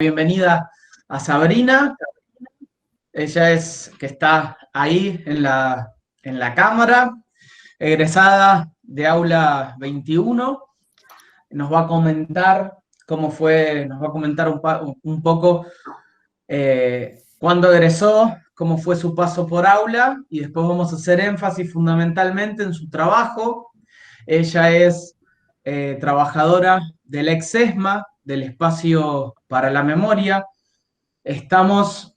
Bienvenida a Sabrina. Ella es que está ahí en la cámara, egresada de Aula 21. Nos va a comentar cómo fue, nos va a comentar un poco cuándo egresó, cómo fue su paso por aula y después vamos a hacer énfasis fundamentalmente en su trabajo. Ella es trabajadora del ex-ESMA, del Espacio para la Memoria. Estamos,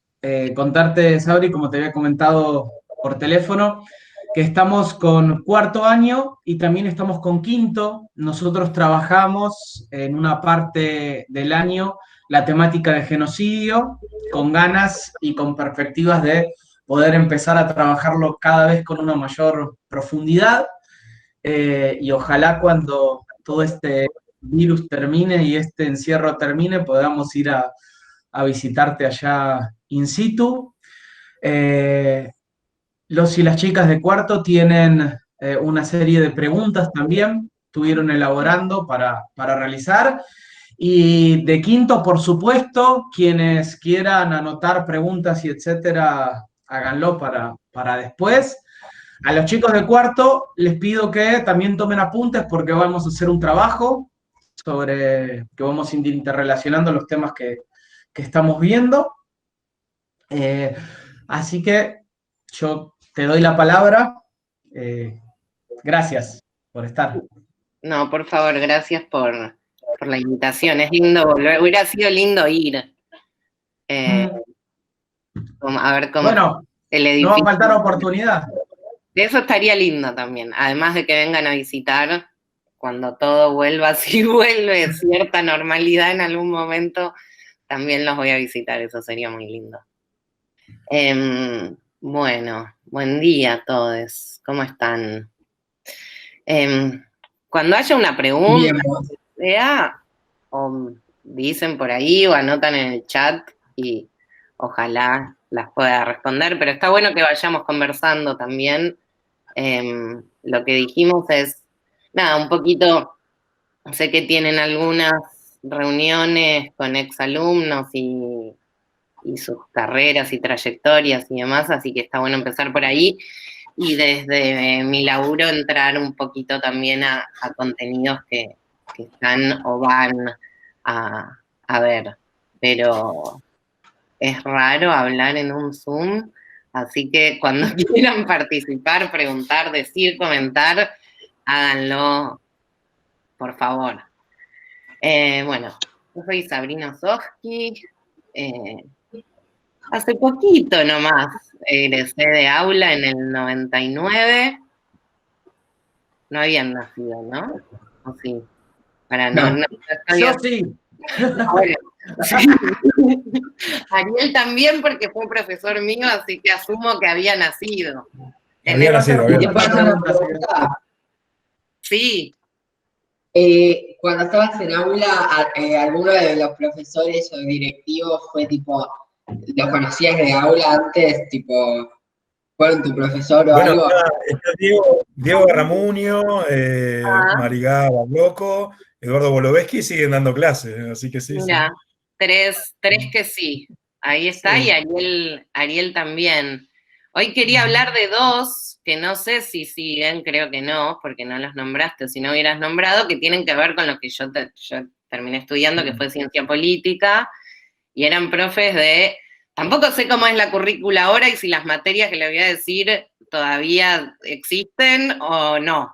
contarte, Sabri, como te había comentado por teléfono, que estamos con cuarto año y también estamos con quinto. Nosotros trabajamos en una parte del año la temática de genocidio, con ganas y con perspectivas de poder empezar a trabajarlo cada vez con una mayor profundidad. Y ojalá cuando todo este virus termine y este encierro termine, podamos ir a visitarte allá in situ. Los y las chicas de cuarto tienen una serie de preguntas también, estuvieron elaborando para realizar. Y de quinto, por supuesto, quienes quieran anotar preguntas y etcétera, háganlo para después. A los chicos de cuarto les pido que también tomen apuntes porque vamos a hacer un trabajo sobre que vamos interrelacionando los temas que estamos viendo. Eh, Así que yo te doy la palabra. Eh, Gracias por estar. No, por favor, gracias por la invitación. Es lindo volver, hubiera sido lindo ir. A ver cómo Bueno, el no va a edificio. faltar oportunidad. Eso estaría lindo también. Además de que vengan a visitar cuando todo vuelva, si vuelve cierta normalidad en algún momento, también los voy a visitar. Eso sería muy lindo. Bueno, buen día a todos. ¿Cómo están? Cuando haya una pregunta, sea, o dicen por ahí o anotan en el chat y ojalá las pueda responder, pero está bueno que vayamos conversando también. Lo que dijimos es, nada, un poquito, sé que tienen algunas reuniones con exalumnos y sus carreras y trayectorias y demás, así que está bueno empezar por ahí. Y desde mi laburo entrar un poquito también a contenidos que están o van a ver. Pero es raro hablar en un Zoom, así que cuando quieran participar, preguntar, decir, comentar, háganlo, por favor. Bueno, yo soy Sabrina Sojki. Hace poquito nomás egresé de aula en el 99. No habían nacido, ¿no? ¿O sí? Yo sí. Bueno, sí. Ariel también, porque fue profesor mío, así que asumo que había nacido. Había nacido. Sí. Cuando estabas en aula, ¿alguno de los profesores o directivos fue tipo, los conocías de aula antes, tipo, fueron tu profesor o algo? Está Diego Garramuño, Marigá Babloco, Eduardo Boloveski siguen dando clases, así que sí. Mira, sí. Tres que sí. Ahí está, sí. Y Ariel también. Hoy quería hablar de dos, que no sé si siguen, creo que no, porque no los nombraste, o si no hubieras nombrado, que tienen que ver con lo que yo terminé estudiando, que fue ciencia política, y eran profes de, tampoco sé cómo es la currícula ahora y si las materias que le voy a decir todavía existen o no,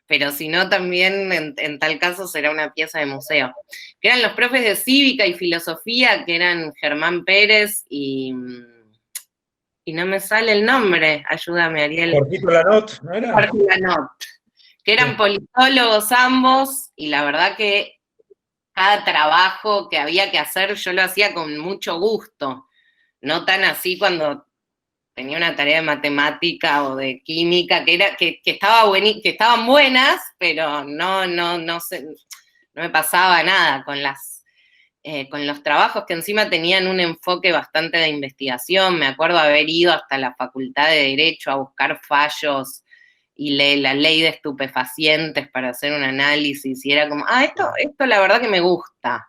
pero si no también en tal caso será una pieza de museo. Que eran los profes de cívica y filosofía, que eran Germán Pérez y no me sale el nombre, ayúdame, Ariel. Jorgito Lanot, ¿no era? Jorge Lanot, que eran politólogos ambos, y la verdad que cada trabajo que había que hacer yo lo hacía con mucho gusto, no tan así cuando tenía una tarea de matemática o de química, que estaban buenas, pero no me pasaba nada con los trabajos que encima tenían un enfoque bastante de investigación. Me acuerdo haber ido hasta la Facultad de Derecho a buscar fallos y la ley de estupefacientes para hacer un análisis, y era como, esto la verdad que me gusta.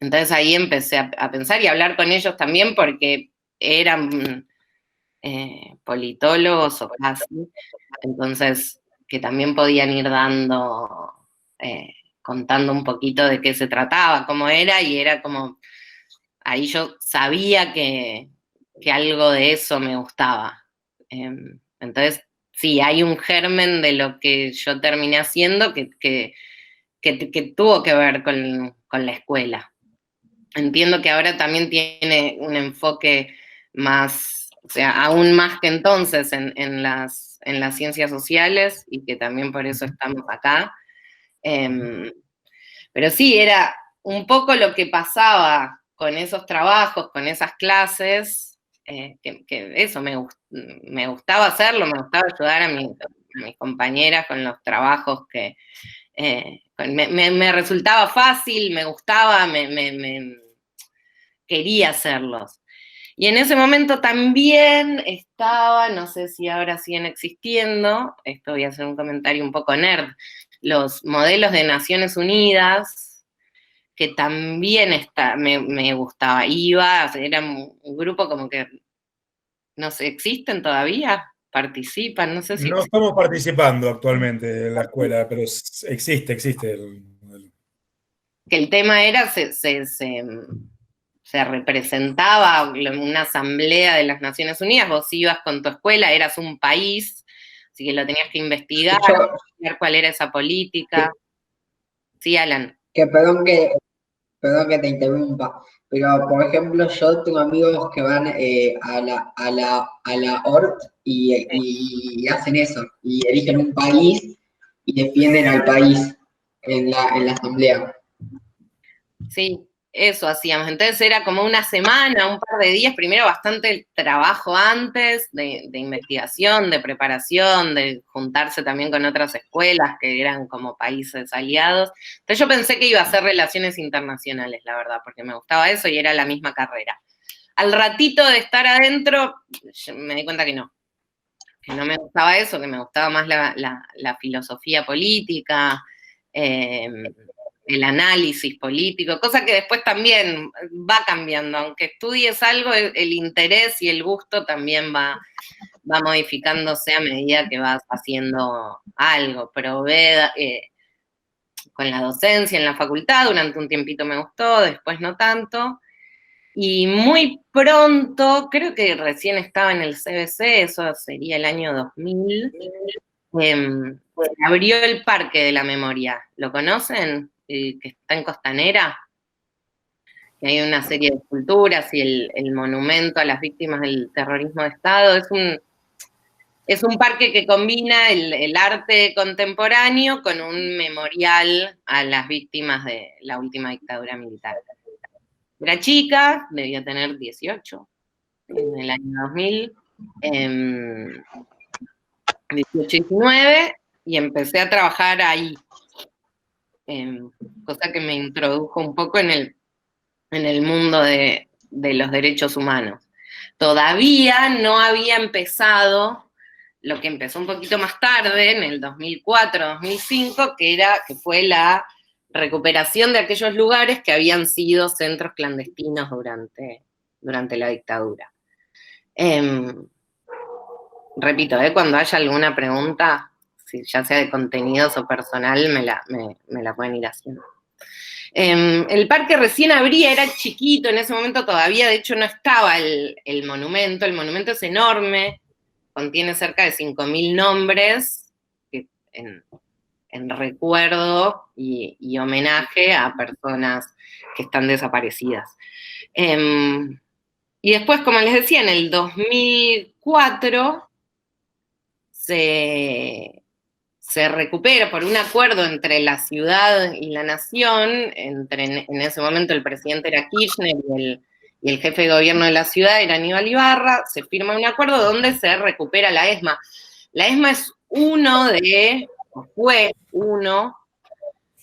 Entonces ahí empecé a pensar y a hablar con ellos también porque eran politólogos o casi, entonces que también podían ir contando un poquito de qué se trataba, cómo era, y era como, ahí yo sabía que algo de eso me gustaba. Entonces, sí, hay un germen de lo que yo terminé haciendo que tuvo que ver con la escuela. Entiendo que ahora también tiene un enfoque más, o sea, aún más que entonces en las ciencias sociales, y que también por eso estamos acá. Pero sí, era un poco lo que pasaba con esos trabajos, con esas clases, que eso me gustaba hacerlo, me gustaba ayudar a mis compañeras con los trabajos que me resultaba fácil, me gustaba, quería hacerlos. Y en ese momento también estaba, no sé si ahora siguen existiendo, esto voy a hacer un comentario un poco nerd, los modelos de Naciones Unidas, que también me gustaba. Iba, era un grupo como que, no sé, ¿existen todavía? ¿Participan? No sé si... No estamos participando actualmente en la escuela, pero existe. Que el tema era, se representaba una asamblea de las Naciones Unidas, vos ibas con tu escuela, eras un país, así que lo tenías que investigar, ver cuál era esa política. Sí, Alan. Perdón que te interrumpa, pero por ejemplo yo tengo amigos que van a la ORT y hacen eso, y eligen un país y defienden al país en la asamblea. Sí, eso hacíamos. Entonces era como una semana, un par de días, primero bastante trabajo antes de investigación, de preparación, de juntarse también con otras escuelas que eran como países aliados. Entonces yo pensé que iba a hacer relaciones internacionales, la verdad, porque me gustaba eso y era la misma carrera. Al ratito de estar adentro, me di cuenta que no me gustaba eso, que me gustaba más la filosofía política, el análisis político, cosa que después también va cambiando, aunque estudies algo, el interés y el gusto también va modificándose a medida que vas haciendo algo. Probé con la docencia en la facultad, durante un tiempito me gustó, después no tanto, y muy pronto, creo que recién estaba en el CBC, eso sería el año 2000, se abrió el Parque de la Memoria. ¿Lo conocen? Que está en Costanera. Que hay una serie de esculturas y el monumento a las víctimas del terrorismo de Estado. Es un parque que combina el arte contemporáneo con un memorial a las víctimas de la última dictadura militar. Era chica, debía tener 18 en el año 2000, 18, 19, y empecé a trabajar ahí, cosa que me introdujo un poco en el mundo de los derechos humanos. Todavía no había empezado lo que empezó un poquito más tarde, en el 2004, 2005, que fue la recuperación de aquellos lugares que habían sido centros clandestinos durante la dictadura. Repito, cuando haya alguna pregunta, si ya sea de contenidos o personal, me la pueden ir haciendo. El parque recién abría, era chiquito en ese momento todavía, de hecho no estaba el monumento es enorme, contiene cerca de 5.000 nombres en recuerdo y homenaje a personas que están desaparecidas. Y después, como les decía, en el 2004 se recupera por un acuerdo entre la ciudad y la nación, en ese momento el presidente era Kirchner y el jefe de gobierno de la ciudad era Aníbal Ibarra, se firma un acuerdo donde se recupera la ESMA. La ESMA fue uno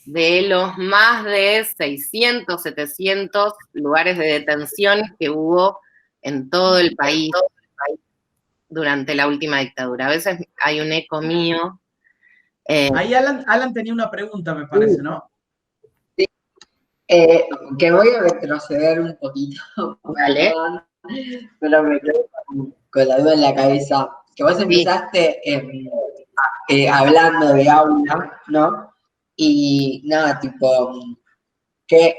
de los más de 600, 700 lugares de detención que hubo en todo el país durante la última dictadura. A veces hay un eco mío. Ahí Alan tenía una pregunta, me parece, ¿no? Sí. Que voy a retroceder un poquito, Vale. perdón, pero me quedo con la duda en la cabeza. Que vos empezaste hablando de aula, ¿no? Y nada, tipo, ¿qué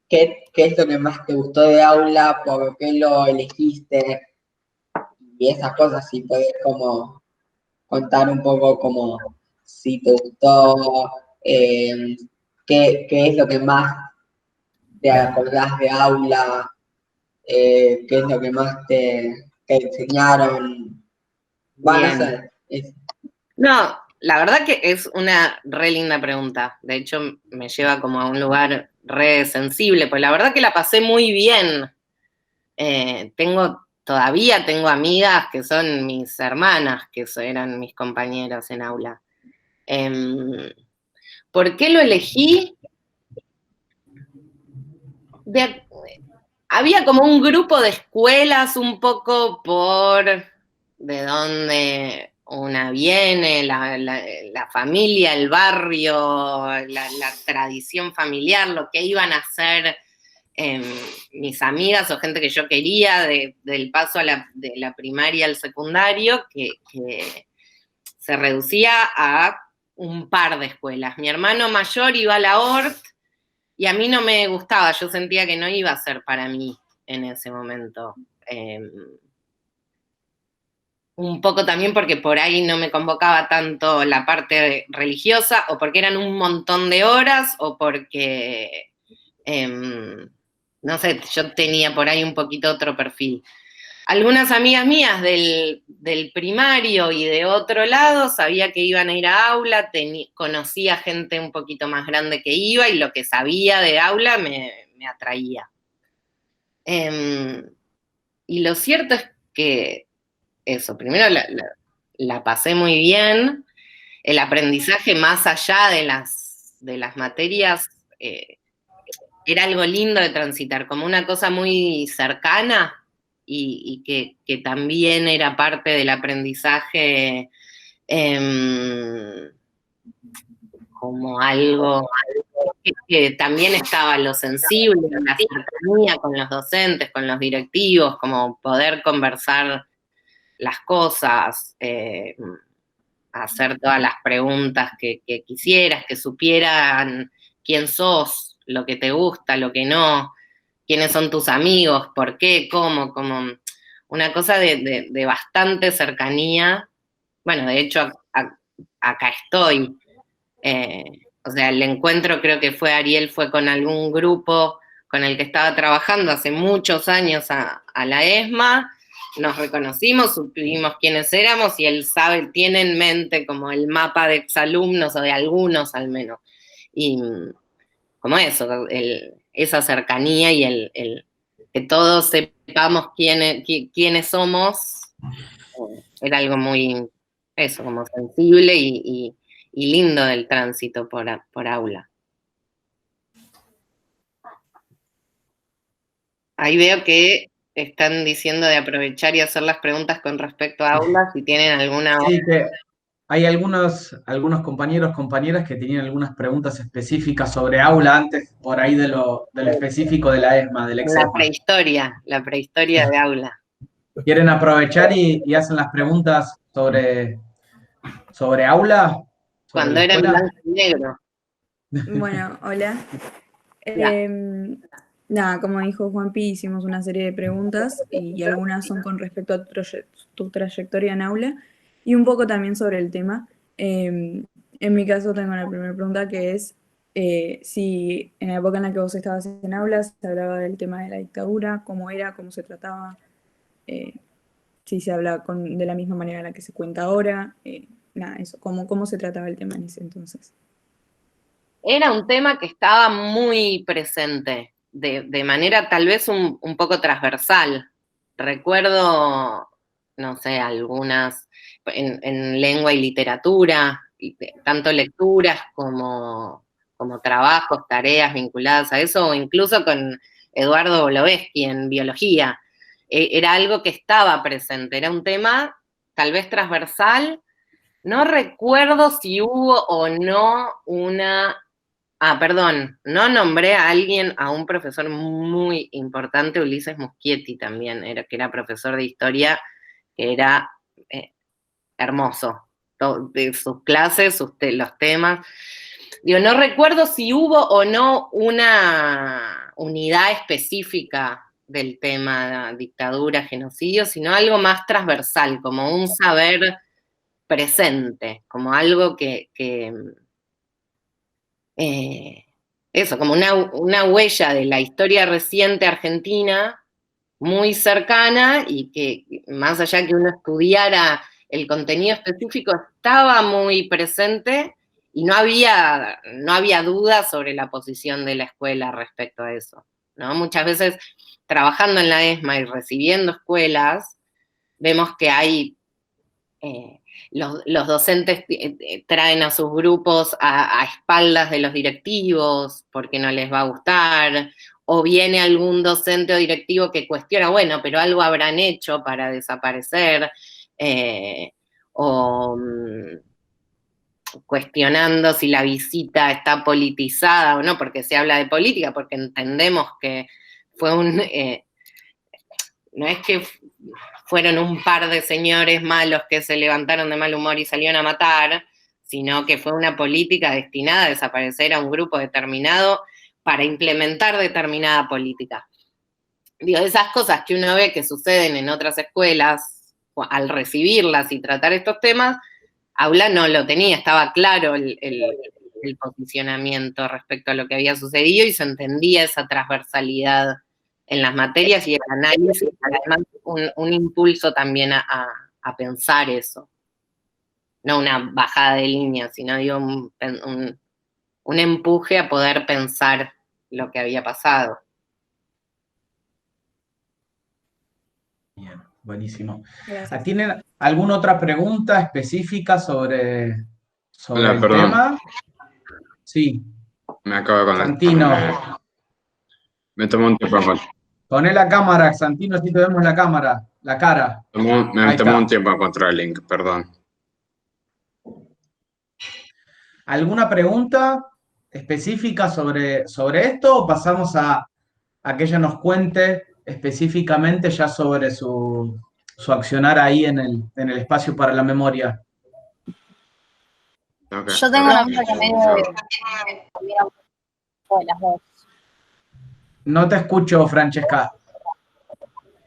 es lo que más te gustó de aula? ¿Por qué lo elegiste? Y esas cosas, si podés como contar un poco como si te gustó, qué es lo que más te acordás de aula, qué es lo que más te enseñaron. Bueno, no sé. No, la verdad que es una re linda pregunta. De hecho, me lleva como a un lugar re sensible, pues la verdad que la pasé muy bien. Todavía tengo amigas que son mis hermanas, que eran mis compañeros en aula. ¿Por qué lo elegí? Había como un grupo de escuelas un poco por de dónde una viene, la familia, el barrio, la tradición familiar, lo que iban a hacer mis amigas o gente que yo quería del paso de la primaria al secundario, que se reducía a un par de escuelas. Mi hermano mayor iba a la Hort y a mí no me gustaba, yo sentía que no iba a ser para mí en ese momento. Un poco también porque por ahí no me convocaba tanto la parte religiosa, o porque eran un montón de horas, o porque, no sé, yo tenía por ahí un poquito otro perfil. Algunas amigas mías del primario y de otro lado sabía que iban a ir a aula, conocía gente un poquito más grande que iba y lo que sabía de aula me atraía. Y lo cierto es que eso, primero la pasé muy bien, el aprendizaje más allá de las materias era algo lindo de transitar, como una cosa muy cercana y que también era parte del aprendizaje como algo que también estaba lo sensible, la cercanía con los docentes, con los directivos, como poder conversar las cosas, hacer todas las preguntas que quisieras, que supieran quién sos, lo que te gusta, lo que no, quiénes son tus amigos, por qué, cómo, como una cosa de bastante cercanía. Bueno, de hecho, acá estoy. O sea, el encuentro creo que Ariel fue con algún grupo con el que estaba trabajando hace muchos años a la ESMA, nos reconocimos, supimos quiénes éramos y él tiene en mente como el mapa de exalumnos o de algunos al menos. Y como eso, esa cercanía y el que todos sepamos quiénes somos, era algo muy, eso, como sensible y lindo del tránsito por aula. Ahí veo que están diciendo de aprovechar y hacer las preguntas con respecto a aulas, si tienen alguna... Sí, que hay algunos compañeros, compañeras que tenían algunas preguntas específicas sobre aula antes, por ahí de lo específico de la ESMA, del EXESMA. La prehistoria de aula. ¿Quieren aprovechar y hacen las preguntas sobre aula? ¿Sobre Cuando la era en escuela? blanco y negro. Bueno, hola. Nada, como dijo Juanpi, hicimos una serie de preguntas y algunas son con respecto a tu trayectoria en aula y un poco también sobre el tema. En mi caso tengo la primera pregunta que es si en la época en la que vos estabas en aulas se hablaba del tema de la dictadura, cómo era, cómo se trataba, si se habla de la misma manera en la que se cuenta ahora, nada, eso, cómo se trataba el tema en ese entonces. Era un tema que estaba muy presente, de manera tal vez un poco transversal. Recuerdo, no sé, algunas en lengua y literatura, tanto lecturas como trabajos, tareas vinculadas a eso, o incluso con Eduardo Boloveski en biología. Era algo que estaba presente, era un tema tal vez transversal. No recuerdo si hubo o no una Perdón, no nombré a alguien, a un profesor muy importante, Ulises Muschietti también, que era profesor de historia, que era hermoso. De sus clases, los temas. Digo, no recuerdo si hubo o no una unidad específica del tema dictadura, genocidio, sino algo más transversal, como un saber presente, como algo eso, como una huella de la historia reciente argentina muy cercana y que más allá que uno estudiara el contenido específico, estaba muy presente y no había duda sobre la posición de la escuela respecto a eso, ¿no? Muchas veces trabajando en la ESMA y recibiendo escuelas, vemos que hay los docentes traen a sus grupos a espaldas de los directivos porque no les va a gustar, o viene algún docente o directivo que cuestiona, bueno, pero algo habrán hecho para desaparecer, o cuestionando si la visita está politizada o no, porque se habla de política, porque entendemos que fue no es que fueron un par de señores malos que se levantaron de mal humor y salieron a matar, sino que fue una política destinada a desaparecer a un grupo determinado para implementar determinada política. Digo, esas cosas que uno ve que suceden en otras escuelas, al recibirlas y tratar estos temas, Aula no lo tenía, estaba claro el posicionamiento respecto a lo que había sucedido y se entendía esa transversalidad en las materias y el análisis, además un impulso también a pensar eso. No una bajada de línea, sino digo, un empuje a poder pensar lo que había pasado. Bien, buenísimo. Gracias. ¿Tienen alguna otra pregunta específica sobre Hola, el perdón. tema? Sí, Me acabo de conectar. Santino. Me tomó un tiempo encontrar. Poné la cámara, Santino, si te vemos la cámara, la cara. Me Ahí tomó está. un tiempo encontrar el link, perdón. ¿Alguna pregunta específica sobre esto o pasamos a que ella nos cuente específicamente ya sobre su accionar ahí en el espacio para la memoria? Okay. Yo tengo una pregunta que medio de las dos. No te escucho, Francesca.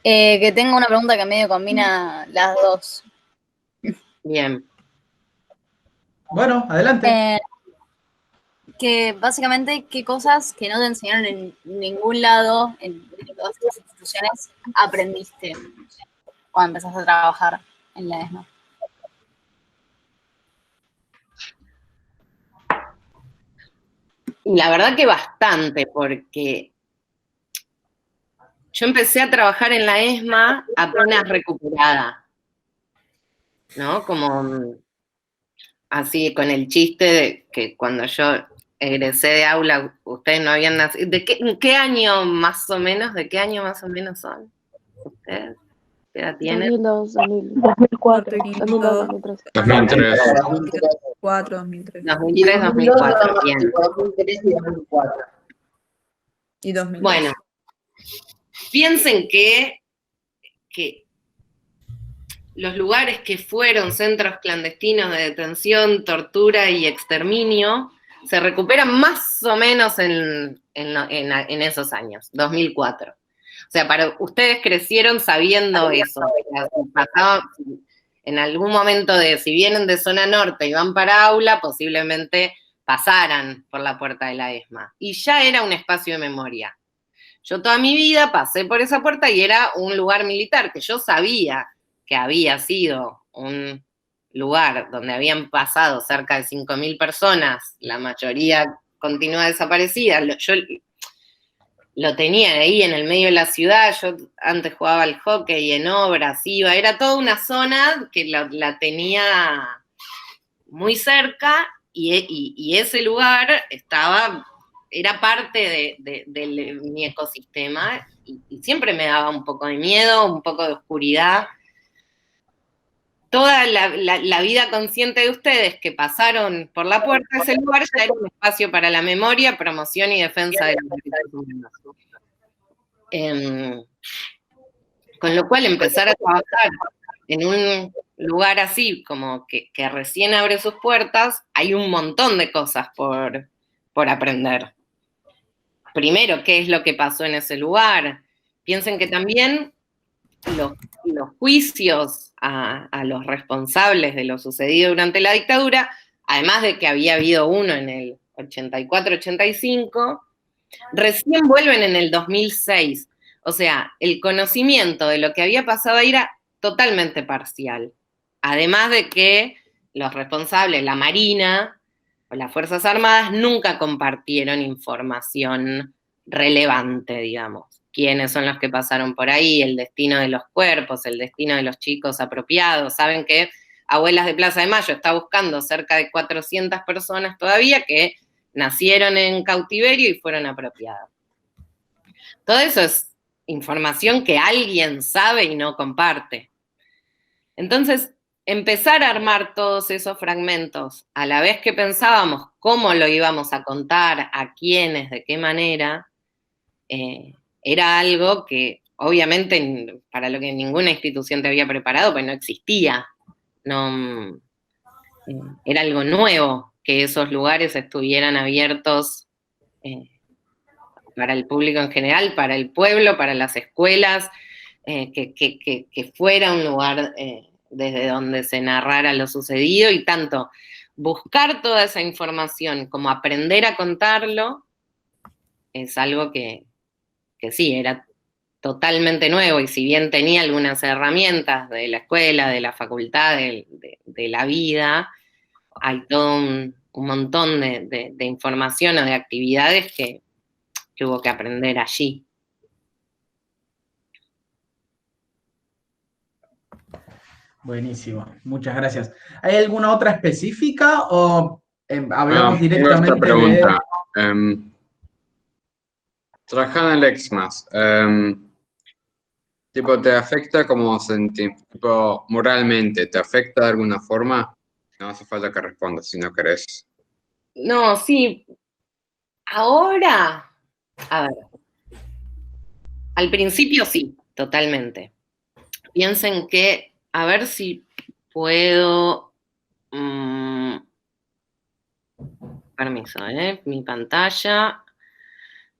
Que tengo una pregunta que medio combina las dos. Bien. Bueno, adelante. Que básicamente, ¿qué cosas que no te enseñaron en ningún lado, en todas estas instituciones, aprendiste cuando empezaste a trabajar en la ESMA? Y la verdad que bastante, porque yo empecé a trabajar en la ESMA apenas recuperada, ¿no? Como así con el chiste de que cuando yo egresé de aula, ustedes no habían nacido. ¿De qué año más o menos? ¿De qué año más o menos son ustedes? ¿Qué edad tienen? 2002, 2004, 2002, 2003. 2003. 2004, 2003. 2003, 2004, bien. 2003 y 2004. Y 2002. Bueno, piensen que los lugares que fueron centros clandestinos de detención, tortura y exterminio se recuperan más o menos en esos años, 2004. O sea, para ustedes crecieron sabiendo eso. En algún momento si vienen de zona norte y van para aula, posiblemente pasaran por la puerta de la ESMA. Y ya era un espacio de memoria. Yo toda mi vida pasé por esa puerta y era un lugar militar que yo sabía que había sido un lugar donde habían pasado cerca de 5.000 personas, la mayoría continúa desaparecida. Yo lo tenía ahí en el medio de la ciudad, yo antes jugaba al hockey en Obras, iba, era toda una zona que la tenía muy cerca y ese lugar era parte de mi ecosistema y siempre me daba un poco de miedo, un poco de oscuridad. toda la vida consciente de ustedes que pasaron por la puerta de ese lugar ya era un espacio para la memoria, promoción y defensa de los derechos humanos. Con lo cual, empezar a trabajar en un lugar así, como que recién abre sus puertas, hay un montón de cosas por aprender. Primero, ¿qué es lo que pasó en ese lugar? Piensen que también los juicios a los responsables de lo sucedido durante la dictadura, además de que había habido uno en el 84-85, recién vuelven en el 2006. O sea, el conocimiento de lo que había pasado ahí era totalmente parcial. Además de que los responsables, la Marina o las Fuerzas Armadas, nunca compartieron información relevante, digamos. Quiénes son los que pasaron por ahí, el destino de los cuerpos, el destino de los chicos apropiados. Saben que Abuelas de Plaza de Mayo está buscando cerca de 400 personas todavía que nacieron en cautiverio y fueron apropiadas. Todo eso es información que alguien sabe y no comparte. Entonces, empezar a armar todos esos fragmentos a la vez que pensábamos cómo lo íbamos a contar, a quiénes, de qué manera, era algo que obviamente para lo que ninguna institución te había preparado, pues no existía. No, era algo nuevo que esos lugares estuvieran abiertos para el público en general, para el pueblo, para las escuelas, que fuera un lugar desde donde se narrara lo sucedido, y tanto buscar toda esa información como aprender a contarlo es algo que sí, era totalmente nuevo, y si bien tenía algunas herramientas de la escuela, de la facultad, de la vida, hay todo un montón de información o de actividades que hubo que aprender allí. Buenísimo, muchas gracias. ¿Hay alguna otra específica o hablamos directamente otra pregunta. Trabajando en el EXMAS, tipo, ¿te afecta como tipo, moralmente? ¿Te afecta de alguna forma? No hace falta que respondas si no querés. No, sí. Ahora, a ver. Al principio sí, totalmente. Piensen que, a ver si puedo... permiso, mi pantalla.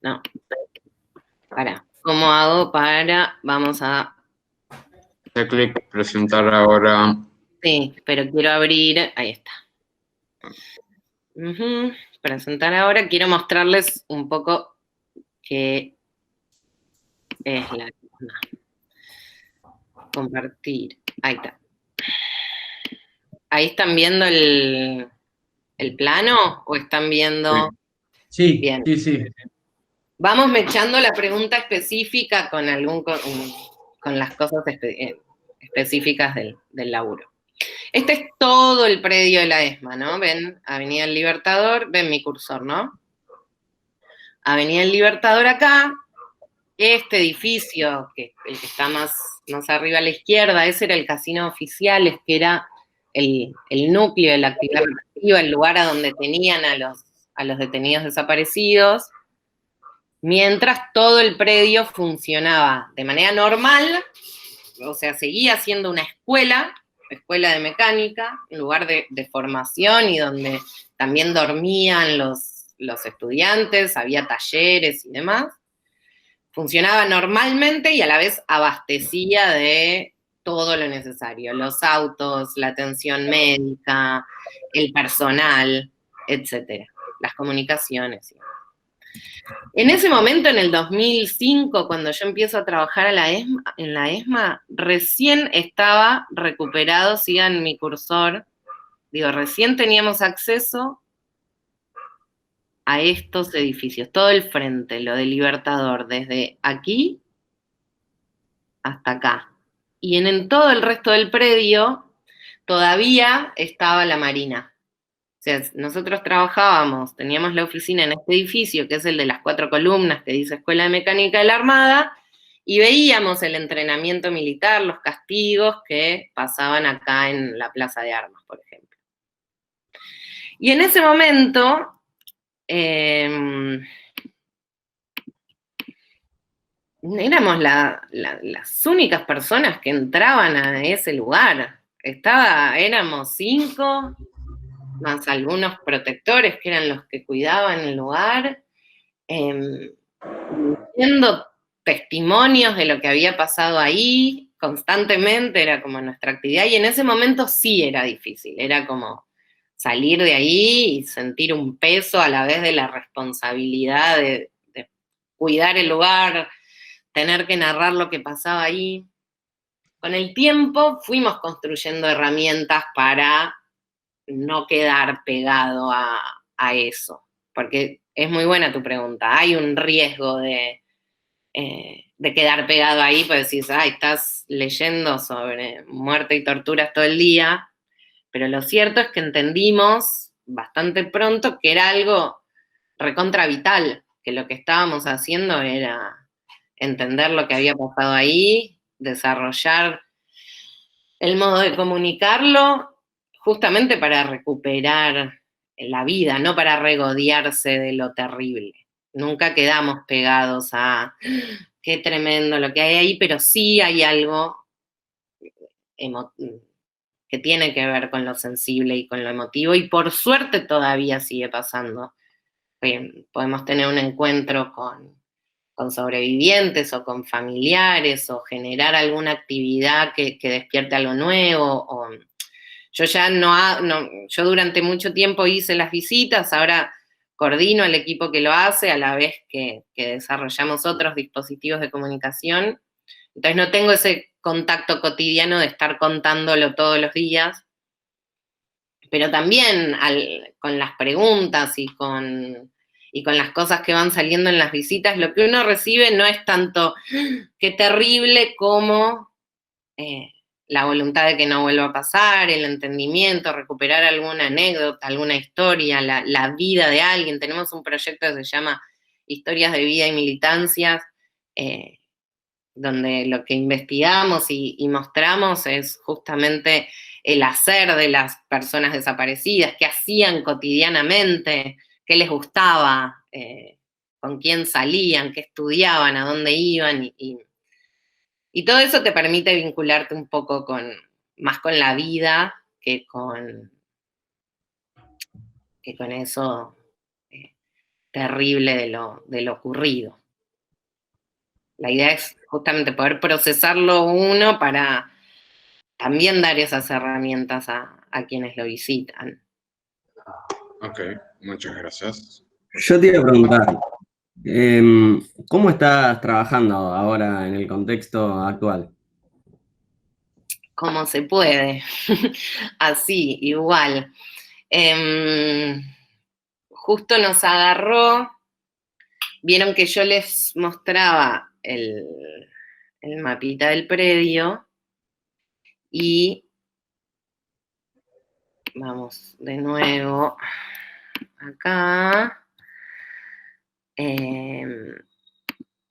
No. ¿Cómo hago para...? Vamos a... Hacer clic, presentar ahora. Sí, pero quiero abrir... Ahí está. Presentar ahora. Quiero mostrarles un poco qué es la... Compartir. Ahí está. ¿Ahí están viendo el plano o están viendo...? Sí, bien. sí. Vamos mechando la pregunta específica con las cosas específicas del laburo. Este es todo el predio de la ESMA, ¿no? Ven Avenida El Libertador, ven mi cursor, ¿no? Avenida El Libertador acá, este edificio, el que está más arriba a la izquierda, ese era el casino Oficiales, que era el núcleo de la actividad represiva, el lugar a donde tenían a los detenidos desaparecidos, mientras todo el predio funcionaba de manera normal, o sea, seguía siendo una escuela de mecánica, un lugar de formación y donde también dormían los estudiantes, había talleres y demás. Funcionaba normalmente y a la vez abastecía de todo lo necesario, los autos, la atención médica, el personal, etcétera, las comunicaciones. En ese momento, en el 2005, cuando yo empiezo a trabajar en la ESMA, recién estaba recuperado, sigan mi cursor, recién teníamos acceso a estos edificios, todo el frente, lo del Libertador, desde aquí hasta acá. Y en todo el resto del predio todavía estaba la Marina. O sea, nosotros trabajábamos, teníamos la oficina en este edificio, que es el de las 4 columnas, que dice Escuela de Mecánica de la Armada, y veíamos el entrenamiento militar, los castigos que pasaban acá en la Plaza de Armas, por ejemplo. Y en ese momento, éramos las únicas personas que entraban a ese lugar. Éramos 5, más algunos protectores que eran los que cuidaban el lugar, viendo testimonios de lo que había pasado ahí, constantemente era como nuestra actividad, y en ese momento sí era difícil, era como salir de ahí y sentir un peso a la vez de la responsabilidad de cuidar el lugar, tener que narrar lo que pasaba ahí. Con el tiempo fuimos construyendo herramientas para no quedar pegado a eso, porque es muy buena tu pregunta. Hay un riesgo de quedar pegado ahí, pues decís, estás leyendo sobre muerte y torturas todo el día, pero lo cierto es que entendimos bastante pronto que era algo recontra vital, que lo que estábamos haciendo era entender lo que había pasado ahí, desarrollar el modo de comunicarlo, justamente para recuperar la vida, no para regodearse de lo terrible. Nunca quedamos pegados a qué tremendo lo que hay ahí, pero sí hay algo que tiene que ver con lo sensible y con lo emotivo, y por suerte todavía sigue pasando. Podemos tener un encuentro con sobrevivientes o con familiares, o generar alguna actividad que despierte algo nuevo. Yo durante mucho tiempo hice las visitas, ahora coordino al equipo que lo hace, a la vez que desarrollamos otros dispositivos de comunicación. Entonces no tengo ese contacto cotidiano de estar contándolo todos los días, pero también con las preguntas y con las cosas que van saliendo en las visitas, lo que uno recibe no es tanto qué terrible como la voluntad de que no vuelva a pasar, el entendimiento, recuperar alguna anécdota, alguna historia, la vida de alguien. Tenemos un proyecto que se llama Historias de Vida y Militancias, donde lo que investigamos y mostramos es justamente el hacer de las personas desaparecidas, qué hacían cotidianamente, qué les gustaba, con quién salían, qué estudiaban, a dónde iban, y todo eso te permite vincularte un poco más con la vida que con eso terrible de lo ocurrido. La idea es justamente poder procesarlo uno para también dar esas herramientas a quienes lo visitan. Ok, muchas gracias. Yo te iba a preguntar, ¿cómo estás trabajando ahora en el contexto actual? Como se puede, así, igual. Justo nos agarró, vieron que yo les mostraba el mapita del predio, y vamos de nuevo acá. Ahí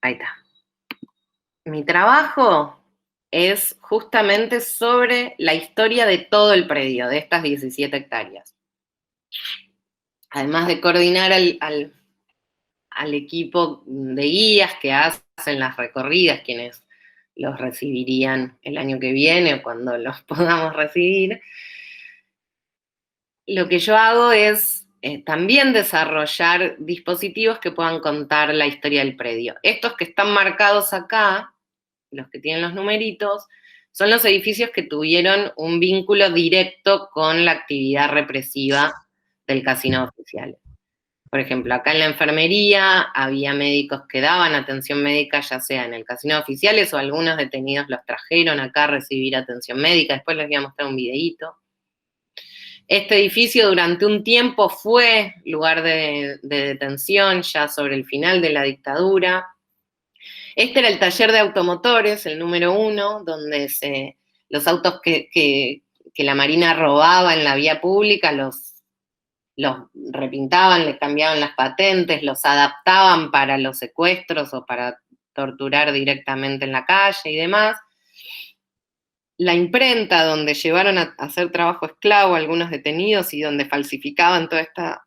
está. Mi trabajo es justamente sobre la historia de todo el predio, de estas 17 hectáreas. Además de coordinar al equipo de guías que hacen las recorridas, quienes los recibirían el año que viene o cuando los podamos recibir, lo que yo hago es también desarrollar dispositivos que puedan contar la historia del predio. Estos que están marcados acá, los que tienen los numeritos, son los edificios que tuvieron un vínculo directo con la actividad represiva del casino oficial. Por ejemplo, acá en la enfermería había médicos que daban atención médica, ya sea en el casino oficiales, o algunos detenidos los trajeron acá a recibir atención médica. Después les voy a mostrar un videíto. Este edificio durante un tiempo fue lugar de detención, ya sobre el final de la dictadura. Este era el taller de automotores, el número 1, donde los autos que la Marina robaba en la vía pública los repintaban, les cambiaban las patentes, los adaptaban para los secuestros o para torturar directamente en la calle y demás. La imprenta donde llevaron a hacer trabajo esclavo a algunos detenidos y donde falsificaban toda esta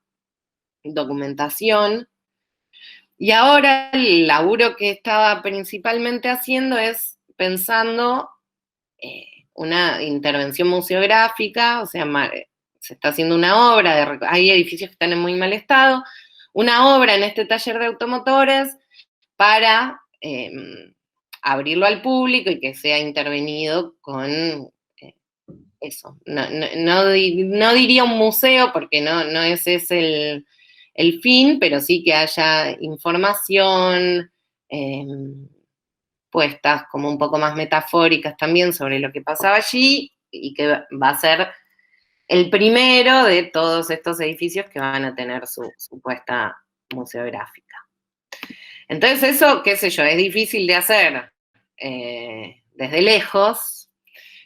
documentación. Y ahora el laburo que estaba principalmente haciendo es pensando una intervención museográfica, o sea, se está haciendo una obra, hay edificios que están en muy mal estado, una obra en este taller de automotores para abrirlo al público y que sea intervenido con eso. No diría un museo porque no ese es el fin, pero sí que haya información, puestas como un poco más metafóricas también sobre lo que pasaba allí, y que va a ser el primero de todos estos edificios que van a tener su puesta museográfica. Entonces eso, qué sé yo, es difícil de hacer desde lejos,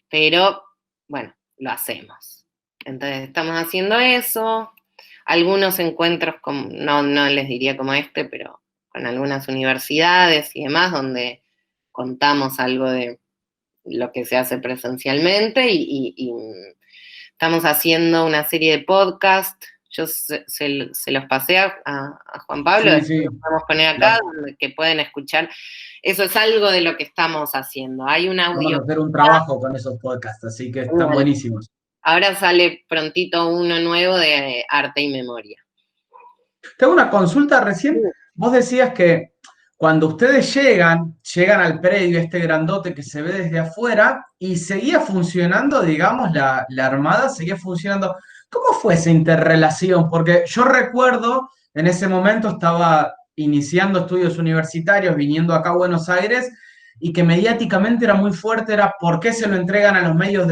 pero bueno, lo hacemos. Entonces estamos haciendo eso, algunos encuentros, no les diría como este, pero con algunas universidades y demás, donde contamos algo de lo que se hace presencialmente, y estamos haciendo una serie de podcasts. Yo se los pasé a Juan Pablo, sí. Lo podemos poner acá, donde que pueden escuchar. Eso es algo de lo que estamos haciendo. Hay un audio. Vamos a hacer un trabajo con esos podcasts, así que están buenísimos. Ahora sale prontito uno nuevo de arte y memoria. Tengo una consulta recién. Vos decías que cuando ustedes llegan al predio, este grandote que se ve desde afuera, y seguía funcionando, digamos, la armada seguía funcionando. ¿Cómo fue esa interrelación? Porque yo recuerdo, en ese momento estaba iniciando estudios universitarios, viniendo acá a Buenos Aires, y que mediáticamente era muy fuerte, era por qué se lo entregan a los medios,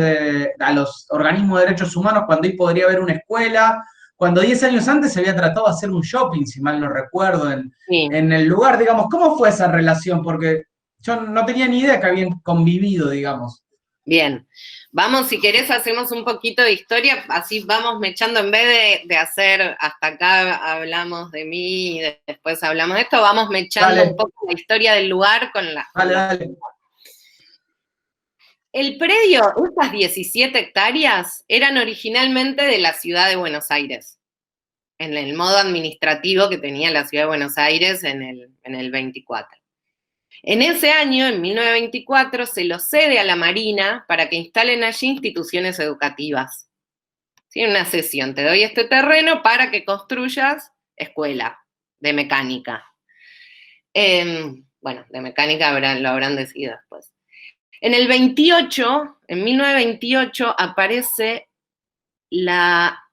a los organismos de derechos humanos, cuando ahí podría haber una escuela, cuando 10 años antes se había tratado de hacer un shopping, si mal no recuerdo, en el lugar, digamos. ¿Cómo fue esa relación? Porque yo no tenía ni idea que habían convivido, digamos. Bien, vamos, si querés hacemos un poquito de historia, así vamos mechando, en vez de hacer hasta acá hablamos de mí y después hablamos de esto, vamos mechando un poco la historia del lugar con la... Dale. El predio, estas 17 hectáreas, eran originalmente de la ciudad de Buenos Aires, en el modo administrativo que tenía la ciudad de Buenos Aires en el 24. En ese año, en 1924, se lo cede a la Marina para que instalen allí instituciones educativas. ¿Sí? Una cesión, te doy este terreno para que construyas escuela de mecánica. Bueno, de mecánica lo habrán decidido después. En el 28, en 1928, aparece la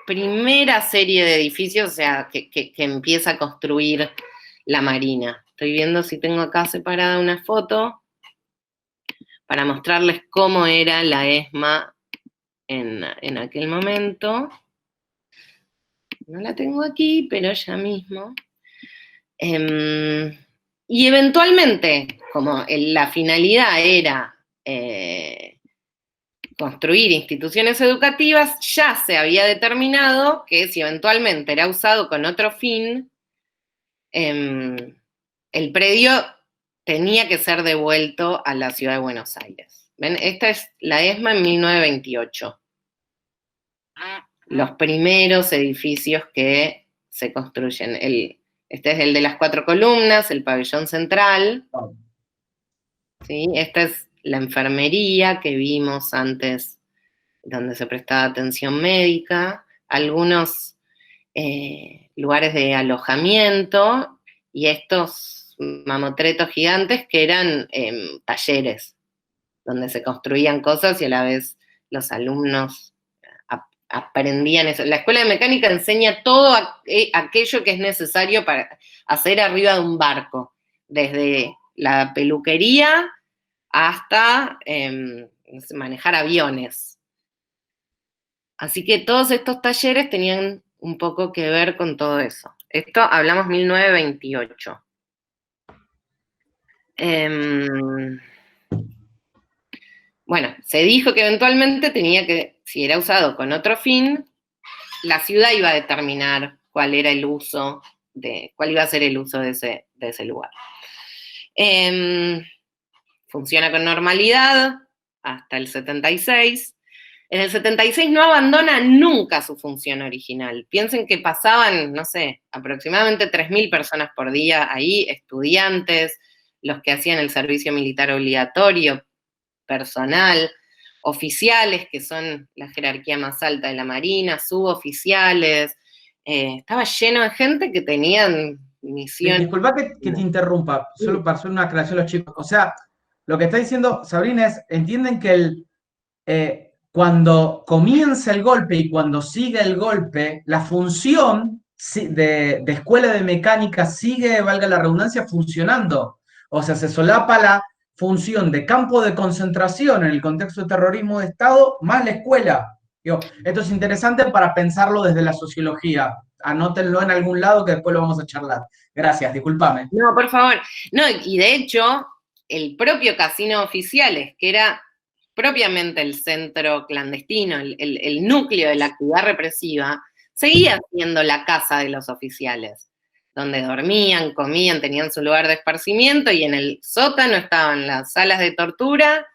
primera serie de edificios, o sea, que empieza a construir la Marina. Estoy viendo si tengo acá separada una foto para mostrarles cómo era la ESMA en aquel momento. No la tengo aquí, pero ya mismo. Y eventualmente, como la finalidad era construir instituciones educativas, ya se había determinado que si eventualmente era usado con otro fin, el predio tenía que ser devuelto a la ciudad de Buenos Aires. ¿Ven? Esta es la ESMA en 1928. Los primeros edificios que se construyen. Este es el de las 4 columnas, el pabellón central. ¿Sí? Esta es la enfermería que vimos antes, donde se prestaba atención médica. Algunos lugares de alojamiento y estos mamotretos gigantes que eran talleres, donde se construían cosas y a la vez los alumnos aprendían eso. La escuela de mecánica enseña todo aquello que es necesario para hacer arriba de un barco, desde la peluquería hasta manejar aviones. Así que todos estos talleres tenían un poco que ver con todo eso. Esto hablamos 1928. Bueno, se dijo que eventualmente tenía que, si era usado con otro fin, la ciudad iba a determinar cuál era el uso cuál iba a ser el uso de ese lugar. Funciona con normalidad hasta el 76. En el 76 no abandona nunca su función original. Piensen que pasaban, no sé, aproximadamente 3.000 personas por día ahí, estudiantes, los que hacían el servicio militar obligatorio, personal, oficiales, que son la jerarquía más alta de la Marina, suboficiales. Estaba lleno de gente que tenían misiones. Disculpa que te interrumpa, solo para hacer una aclaración a los chicos. O sea, lo que está diciendo Sabrina es, entienden que cuando comienza el golpe y cuando sigue el golpe, la función de escuela de mecánica sigue, valga la redundancia, funcionando. O sea, se solapa la función de campo de concentración en el contexto de terrorismo de Estado más la escuela. Digo, esto es interesante para pensarlo desde la sociología. Anótenlo en algún lado que después lo vamos a charlar. Gracias, discúlpame. No, por favor. No, y de hecho, el propio casino Oficiales, que era propiamente el centro clandestino, el núcleo de la actividad represiva, seguía siendo la casa de los oficiales, donde dormían, comían, tenían su lugar de esparcimiento, y en el sótano estaban las salas de tortura,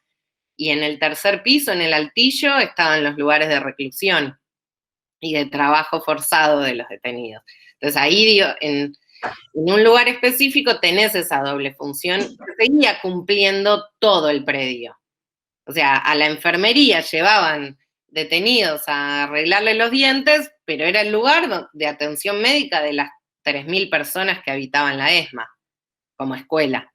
y en el tercer piso, en el altillo, estaban los lugares de reclusión y de trabajo forzado de los detenidos. Entonces ahí, digo, en un lugar específico tenés esa doble función, que seguía cumpliendo todo el predio. O sea, a la enfermería llevaban detenidos a arreglarle los dientes, pero era el lugar de atención médica de las 3.000 personas que habitaban la ESMA, como escuela.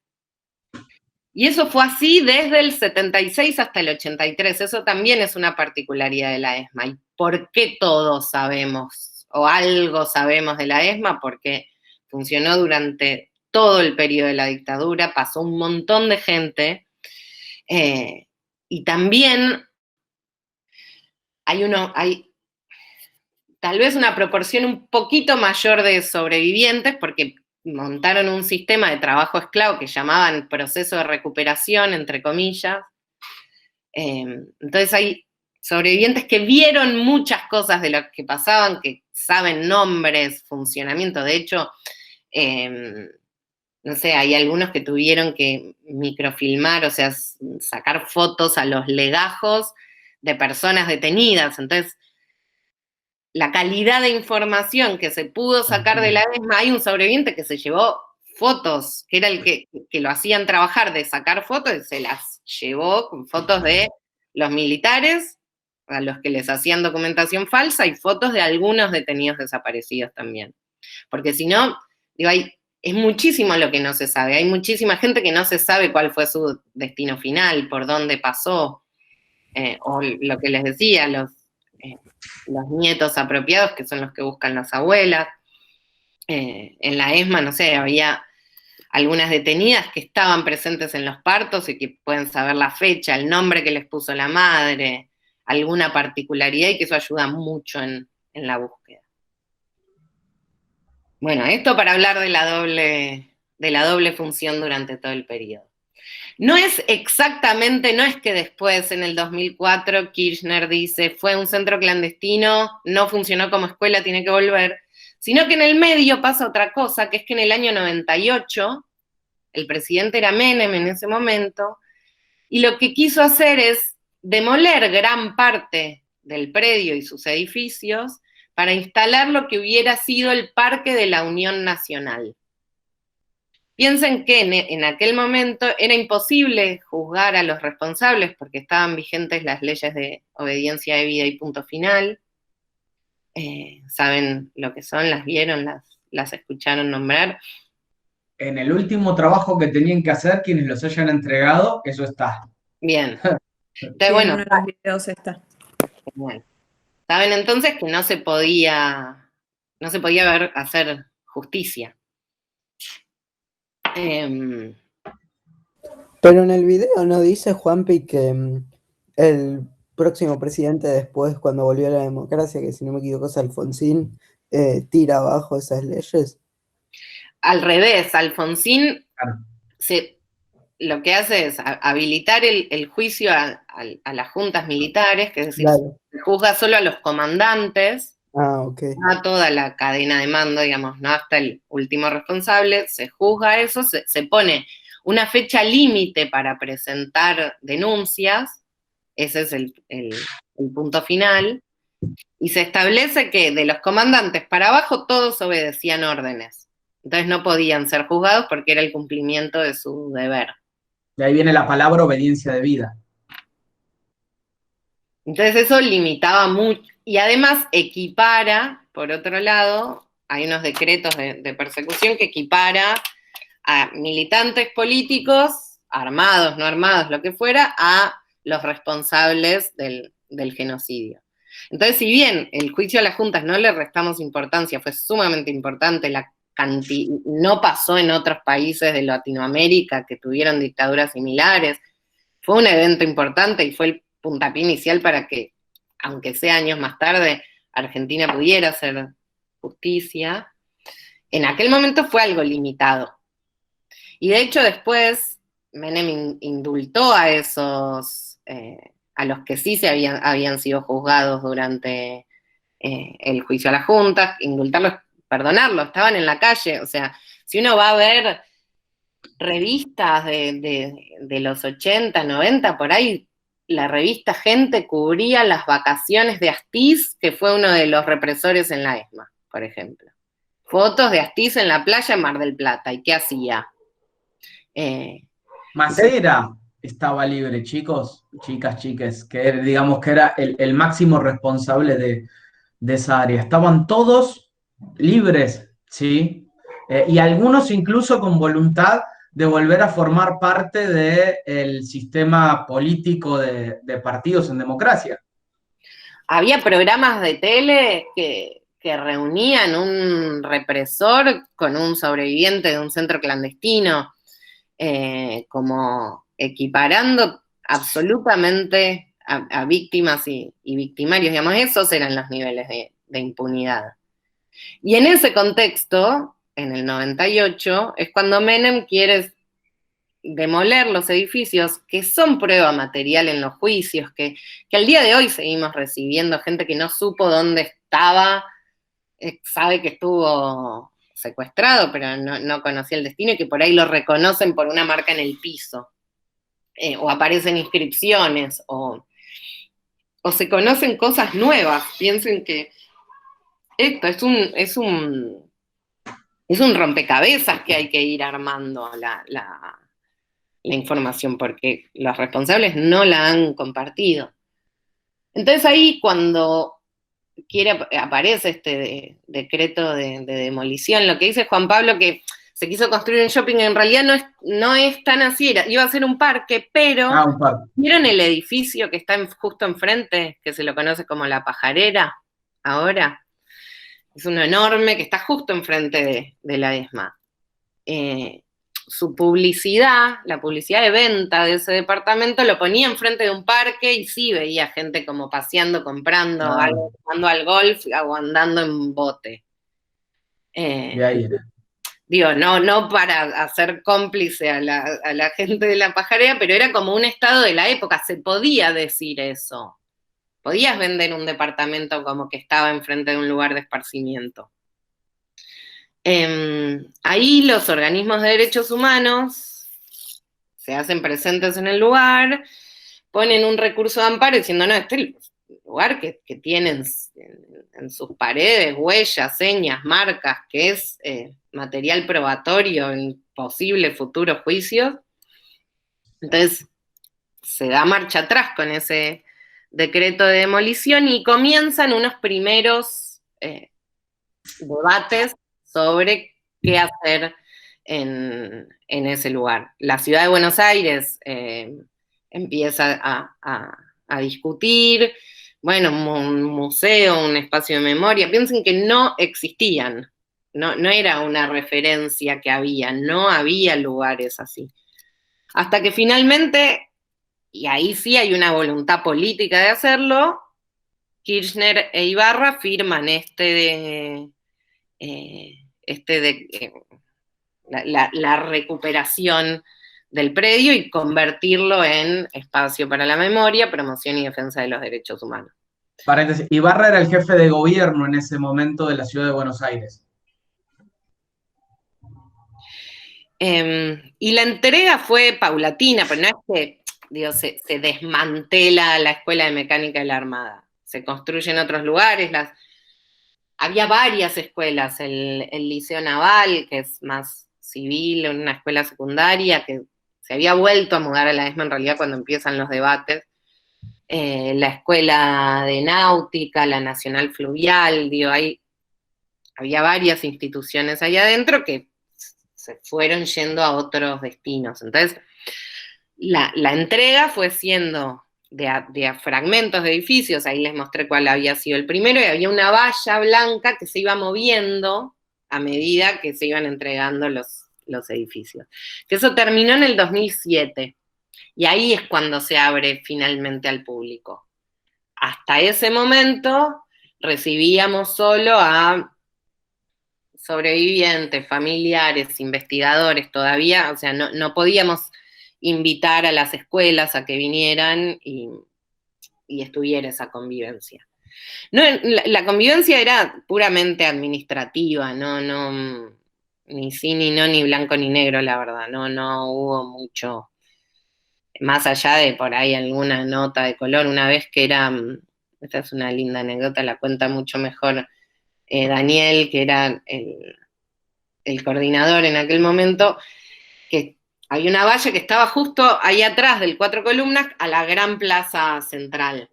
Y eso fue así desde el 76 hasta el 83. Eso también es una particularidad de la ESMA. ¿Y por qué todos sabemos, o algo sabemos de la ESMA? Porque funcionó durante todo el periodo de la dictadura, pasó un montón de gente, y también hay tal vez una proporción un poquito mayor de sobrevivientes, porque montaron un sistema de trabajo esclavo que llamaban proceso de recuperación, entre comillas. Entonces hay sobrevivientes que vieron muchas cosas de lo que pasaban, que saben nombres, funcionamiento. De hecho, no sé, hay algunos que tuvieron que microfilmar, o sea, sacar fotos a los legajos de personas detenidas. Entonces, la calidad de información que se pudo sacar de la ESMA, hay un sobreviviente que se llevó fotos, que era el que lo hacían trabajar de sacar fotos, y se las llevó con fotos de los militares, a los que les hacían documentación falsa, y fotos de algunos detenidos desaparecidos también. Porque si no, digo, es muchísimo lo que no se sabe. Hay muchísima gente que no se sabe cuál fue su destino final, por dónde pasó, o lo que les decía, los nietos apropiados, que son los que buscan las abuelas. En la ESMA, no sé, había algunas detenidas que estaban presentes en los partos y que pueden saber la fecha, el nombre que les puso la madre, alguna particularidad, y que eso ayuda mucho en la búsqueda. Bueno, esto para hablar de la doble función durante todo el periodo. No es exactamente, no es que después, en el 2004, Kirchner dice, fue un centro clandestino, no funcionó como escuela, tiene que volver, sino que en el medio pasa otra cosa, que es que en el año 98, el presidente era Menem en ese momento, y lo que quiso hacer es demoler gran parte del predio y sus edificios para instalar lo que hubiera sido el Parque de la Unión Nacional. Piensen que en aquel momento era imposible juzgar a los responsables porque estaban vigentes las leyes de obediencia debida y punto final. ¿Saben lo que son? ¿Las vieron? ¿Las escucharon nombrar? En el último trabajo que tenían que hacer, quienes los hayan entregado, eso está. Bien. Entonces, bueno, en uno de los videos está. Genial. Saben entonces que no se podía hacer justicia. Pero en el video no dice Juanpi que el próximo presidente después, cuando volvió a la democracia, que si no me equivoco es Alfonsín, tira abajo esas leyes. Al revés, Alfonsín lo que hace es habilitar el juicio a las juntas militares, que es decir, claro, se juzga solo a los comandantes, no a toda la cadena de mando, digamos, no hasta el último responsable, se juzga eso, se pone una fecha límite para presentar denuncias, ese es el punto final, y se establece que de los comandantes para abajo todos obedecían órdenes. Entonces no podían ser juzgados porque era el cumplimiento de su deber. De ahí viene la palabra obediencia debida. Entonces eso limitaba mucho. Y además equipara, por otro lado, hay unos decretos de persecución que equipara a militantes políticos, armados, no armados, lo que fuera, a los responsables del genocidio. Entonces, si bien el juicio a las juntas no le restamos importancia, fue sumamente importante, no pasó en otros países de Latinoamérica que tuvieron dictaduras similares, fue un evento importante y fue el puntapié inicial para que, aunque sea años más tarde, Argentina pudiera hacer justicia, en aquel momento fue algo limitado. Y de hecho después Menem indultó a esos, a los que sí habían sido juzgados durante el juicio a las juntas, indultarlos, perdonarlos, estaban en la calle. O sea, si uno va a ver revistas de los 80, 90, por ahí, la revista Gente cubría las vacaciones de Astiz, que fue uno de los represores en la ESMA, por ejemplo. Fotos de Astiz en la playa en Mar del Plata. ¿Y qué hacía? Macera estaba libre, chicos, chicas, chiques, que digamos que era el máximo responsable de esa área. Estaban todos libres, ¿sí? Y algunos incluso con voluntad de volver a formar parte del sistema político de partidos en democracia. Había programas de tele que reunían un represor con un sobreviviente de un centro clandestino, como equiparando absolutamente a víctimas y victimarios, digamos, esos eran los niveles de impunidad. Y en ese contexto, en el 98, es cuando Menem quiere demoler los edificios que son prueba material en los juicios, que al día de hoy seguimos recibiendo gente que no supo dónde estaba, sabe que estuvo secuestrado, pero no conocía el destino, y que por ahí lo reconocen por una marca en el piso, o aparecen inscripciones, o se conocen cosas nuevas. Piensen que esto es un rompecabezas que hay que ir armando la información, porque los responsables no la han compartido. Entonces ahí, cuando aparece este decreto de demolición, lo que dice Juan Pablo, que se quiso construir un shopping, en realidad no es tan así, iba a ser un parque, pero ¿vieron el edificio que está justo enfrente, que se lo conoce como La Pajarera ahora? Es uno enorme que está justo enfrente de la ESMA. Su publicidad, la publicidad de venta de ese departamento, lo ponía enfrente de un parque y sí veía gente como paseando, comprando algo, jugando al golf o andando en bote. De ahí era. Digo, no para hacer cómplice a la gente de La Pajarera, pero era como un estado de la época, se podía decir eso. Podías vender un departamento como que estaba enfrente de un lugar de esparcimiento. Ahí los organismos de derechos humanos se hacen presentes en el lugar, ponen un recurso de amparo diciendo, no, este es el lugar que tienen en sus paredes huellas, señas, marcas, que es material probatorio en posibles futuros juicios. Entonces se da marcha atrás con ese decreto de demolición y comienzan unos primeros debates sobre qué hacer en ese lugar. La ciudad de Buenos Aires empieza a discutir, bueno, un museo, un espacio de memoria. Piensen que no existían, no era una referencia que había, no había lugares así. Hasta que finalmente, y ahí sí hay una voluntad política de hacerlo, Kirchner e Ibarra firman la recuperación del predio y convertirlo en espacio para la memoria, promoción y defensa de los derechos humanos. Paréntesis, Ibarra era el jefe de gobierno en ese momento de la ciudad de Buenos Aires. Y la entrega fue paulatina, pero no es que, digo, se desmantela la Escuela de Mecánica de la Armada. Se construye en otros lugares. Había varias escuelas, el Liceo Naval, que es más civil, una escuela secundaria, que se había vuelto a mudar a la ESMA en realidad cuando empiezan los debates. La Escuela de Náutica, la Nacional Fluvial, digo, había varias instituciones ahí adentro que se fueron yendo a otros destinos. Entonces, la entrega fue siendo de fragmentos de edificios, ahí les mostré cuál había sido el primero, y había una valla blanca que se iba moviendo a medida que se iban entregando los edificios. Que eso terminó en el 2007, y ahí es cuando se abre finalmente al público. Hasta ese momento recibíamos solo a sobrevivientes, familiares, investigadores todavía, o sea, no podíamos invitar a las escuelas a que vinieran y estuviera esa convivencia. No, la convivencia era puramente administrativa, no, ni sí, ni no, ni blanco ni negro, la verdad, no hubo mucho, más allá de por ahí alguna nota de color, una vez que era, esta es una linda anécdota, la cuenta mucho mejor Daniel, que era el coordinador en aquel momento, que había una valla que estaba justo ahí atrás del 4 Columnas a la gran plaza central.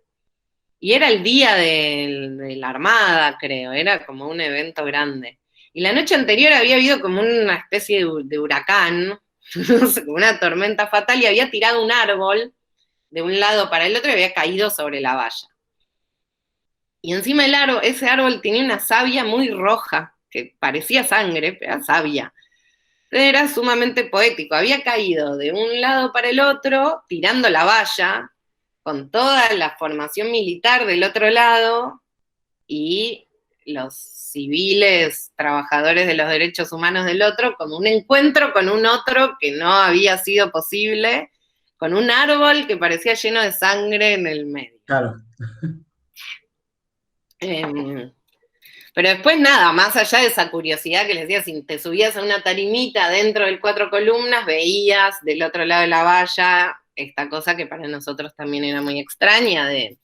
Y era el día de la Armada, creo, era como un evento grande. Y la noche anterior había habido como una especie de huracán, no sé, como una tormenta fatal, y había tirado un árbol de un lado para el otro y había caído sobre la valla. Y encima ese árbol tenía una savia muy roja, que parecía sangre, pero era savia. Era sumamente poético, había caído de un lado para el otro, tirando la valla, con toda la formación militar del otro lado, y los civiles trabajadores de los derechos humanos del otro, como un encuentro con un otro que no había sido posible, con un árbol que parecía lleno de sangre en el medio. Claro. Pero después nada, más allá de esa curiosidad que les decía, si te subías a una tarimita dentro del 4 Columnas, veías del otro lado de la valla esta cosa que para nosotros también era muy extraña de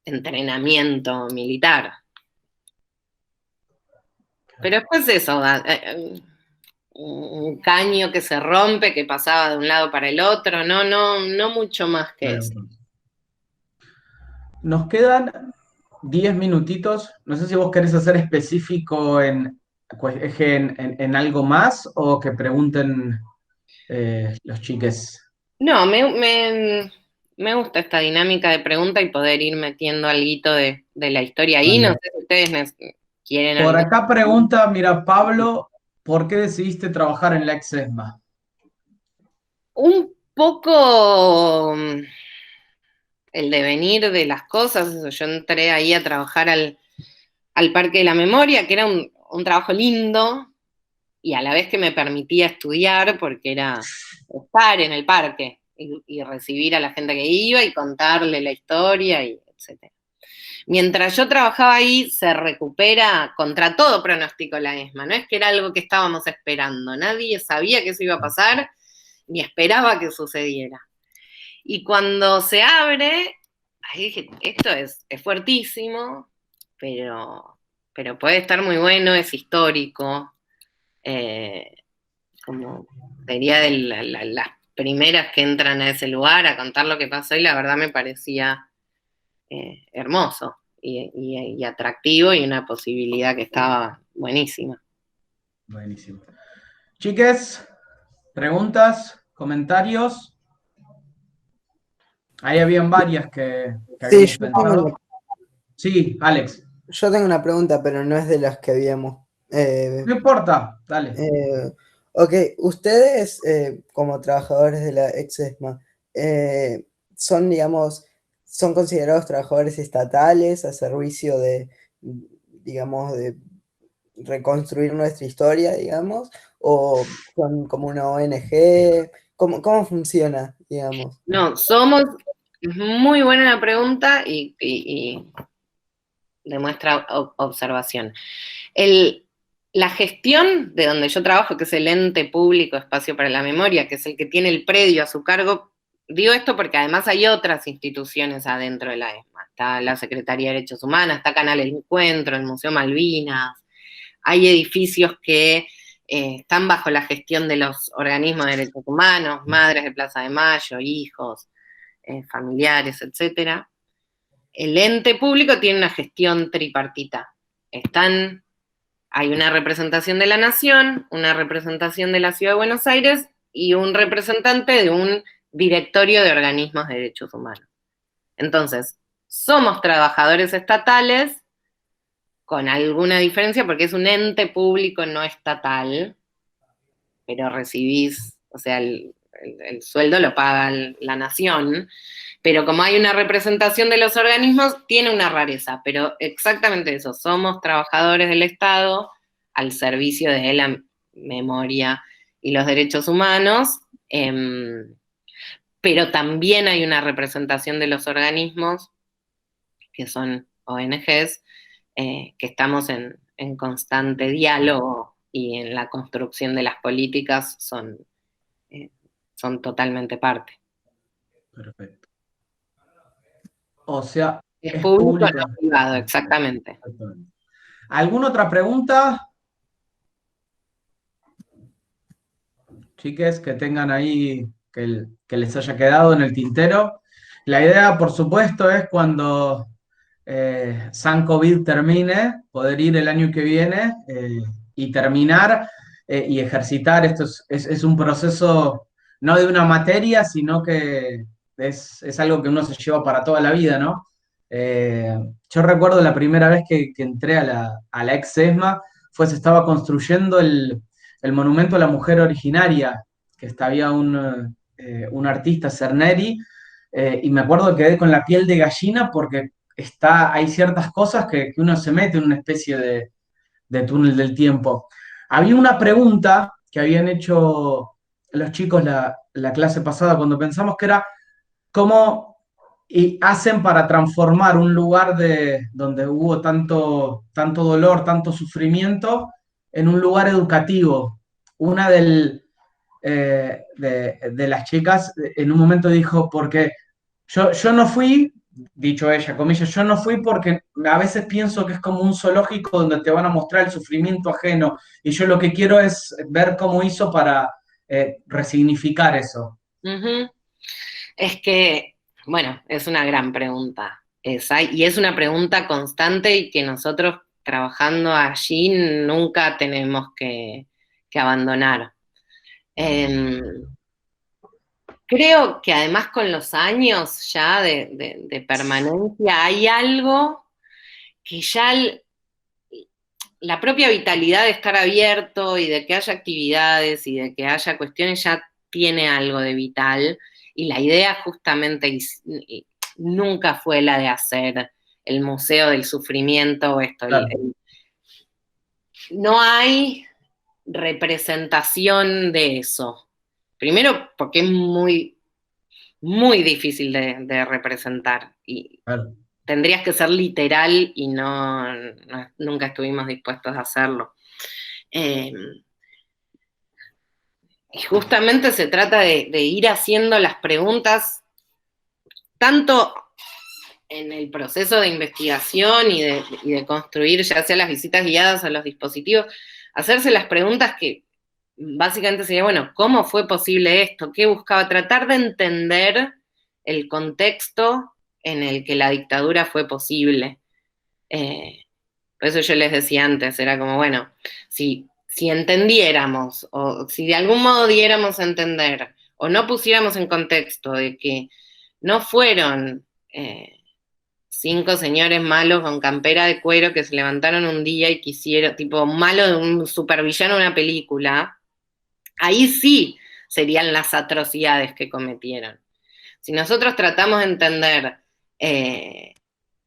entrenamiento militar. Pero después eso, un caño que se rompe, que pasaba de un lado para el otro, no mucho más que eso. Nos quedan 10 minutitos. No sé si vos querés hacer específico en algo más o que pregunten los chiques. No, me gusta esta dinámica de pregunta y poder ir metiendo alguito de la historia ahí. No sé si ustedes quieren... Por acá pregunta, mira, Pablo, ¿por qué decidiste trabajar en la ex-ESMA? Un poco el devenir de las cosas. Yo entré ahí a trabajar al Parque de la Memoria, que era un trabajo lindo, y a la vez que me permitía estudiar, porque era estar en el parque y recibir a la gente que iba y contarle la historia, y etc. Mientras yo trabajaba ahí, se recupera contra todo pronóstico la ESMA. No es que era algo que estábamos esperando. Nadie sabía que eso iba a pasar, ni esperaba que sucediera. Y cuando se abre, ahí dije, esto es fuertísimo, pero puede estar muy bueno, es histórico. Como sería de las primeras que entran a ese lugar a contar lo que pasó, y la verdad me parecía hermoso y atractivo, y una posibilidad que estaba buenísima. Buenísimo. Chiques, preguntas, comentarios. Ahí habían varias que Sí, habíamos pensado. Sí, Alex. Yo tengo una pregunta, pero no es de las que habíamos. No importa, dale. Ok, ustedes como trabajadores de la ex-ESMA, son, digamos, son considerados trabajadores estatales a servicio de, digamos, de reconstruir nuestra historia, digamos, o son como una ONG, ¿cómo funciona, digamos? No, es muy buena la pregunta y demuestra observación. La gestión de donde yo trabajo, que es el ente público Espacio para la Memoria, que es el que tiene el predio a su cargo, digo esto porque además hay otras instituciones adentro de la ESMA. Está la Secretaría de Derechos Humanos, está Canal El Encuentro, el Museo Malvinas, hay edificios que están bajo la gestión de los organismos de derechos humanos, madres de Plaza de Mayo, hijos, familiares, etc. El ente público tiene una gestión tripartita. Hay una representación de la Nación, una representación de la Ciudad de Buenos Aires y un representante de un directorio de organismos de derechos humanos. Entonces, somos trabajadores estatales, con alguna diferencia porque es un ente público no estatal, pero recibís, o sea, el sueldo lo paga la Nación, pero como hay una representación de los organismos, tiene una rareza, pero exactamente eso, somos trabajadores del Estado al servicio de la memoria y los derechos humanos, pero también hay una representación de los organismos, que son ONGs, que estamos en constante diálogo y en la construcción de las políticas son totalmente parte. Perfecto. O sea, es público, no privado, exactamente. ¿Alguna otra pregunta? Chiques, que tengan ahí, que les haya quedado en el tintero. La idea, por supuesto, es cuando San COVID termine, poder ir el año que viene y terminar y ejercitar. Esto es un proceso no de una materia, sino que es algo que uno se lleva para toda la vida, ¿no? Yo recuerdo la primera vez que entré a la ex-ESMA, se estaba construyendo el monumento a la mujer originaria, que había un artista, Cerneri, y me acuerdo que quedé con la piel de gallina porque hay ciertas cosas que uno se mete en una especie de túnel del tiempo. Había una pregunta que habían hecho los chicos la clase pasada cuando pensamos que era cómo hacen para transformar un lugar donde hubo tanto dolor, tanto sufrimiento, en un lugar educativo. Una de las chicas en un momento dijo, porque yo no fui, dicho ella, comillas, yo no fui porque a veces pienso que es como un zoológico donde te van a mostrar el sufrimiento ajeno, y yo lo que quiero es ver cómo hizo para resignificar eso. Uh-huh. Es que, bueno, es una gran pregunta esa, y es una pregunta constante y que nosotros trabajando allí nunca tenemos que abandonar. Creo que además con los años ya de permanencia hay algo que ya la propia vitalidad de estar abierto y de que haya actividades y de que haya cuestiones ya tiene algo de vital, y la idea justamente nunca fue la de hacer el Museo del Sufrimiento o esto. Claro. No hay representación de eso. Primero, porque es muy, muy difícil de representar. Y claro, tendrías que ser literal y nunca estuvimos dispuestos a hacerlo. Y justamente se trata de ir haciendo las preguntas, tanto en el proceso de investigación y de construir ya sea las visitas guiadas o los dispositivos, hacerse las preguntas que básicamente sería, bueno, ¿cómo fue posible esto? ¿Qué buscaba? Tratar de entender el contexto en el que la dictadura fue posible. Por eso yo les decía antes, era como, bueno, si entendiéramos, o si de algún modo diéramos a entender, o no pusiéramos en contexto de que no fueron 5 señores malos con campera de cuero que se levantaron un día y quisieron, tipo, malo de un supervillano de una película, ahí sí serían las atrocidades que cometieron. Si nosotros tratamos de entender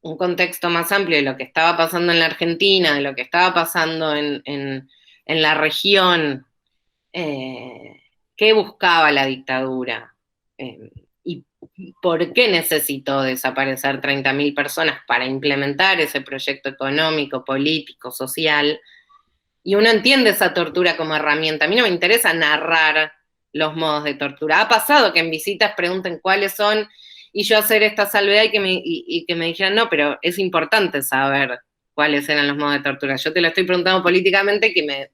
un contexto más amplio de lo que estaba pasando en la Argentina, de lo que estaba pasando en la región, qué buscaba la dictadura, y por qué necesitó desaparecer 30.000 personas para implementar ese proyecto económico, político, social, Y uno entiende esa tortura como herramienta. A mí no me interesa narrar los modos de tortura. Ha pasado que en visitas pregunten cuáles son y yo hacer esta salvedad y que me dijeran, no, pero es importante saber cuáles eran los modos de tortura. Yo te lo estoy preguntando políticamente, que me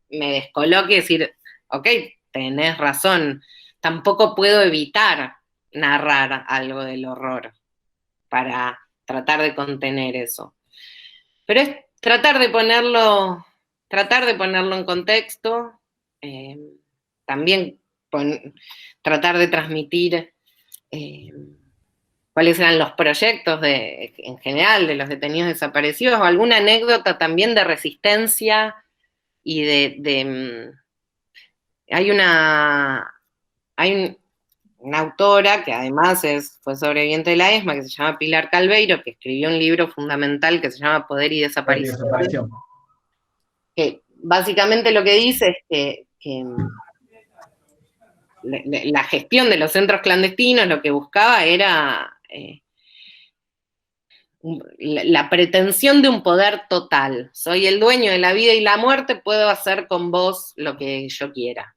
descoloque y decir, ok, tenés razón, tampoco puedo evitar narrar algo del horror para tratar de contener eso. Pero es tratar de ponerlo en contexto, también tratar de transmitir cuáles eran los proyectos en general de los detenidos desaparecidos, o alguna anécdota también de resistencia y hay una autora que además fue sobreviviente de la ESMA, que se llama Pilar Calveiro, que escribió un libro fundamental que se llama Poder y Desaparición. Que básicamente lo que dice es que la gestión de los centros clandestinos lo que buscaba era la pretensión de un poder total. Soy el dueño de la vida y la muerte, puedo hacer con vos lo que yo quiera.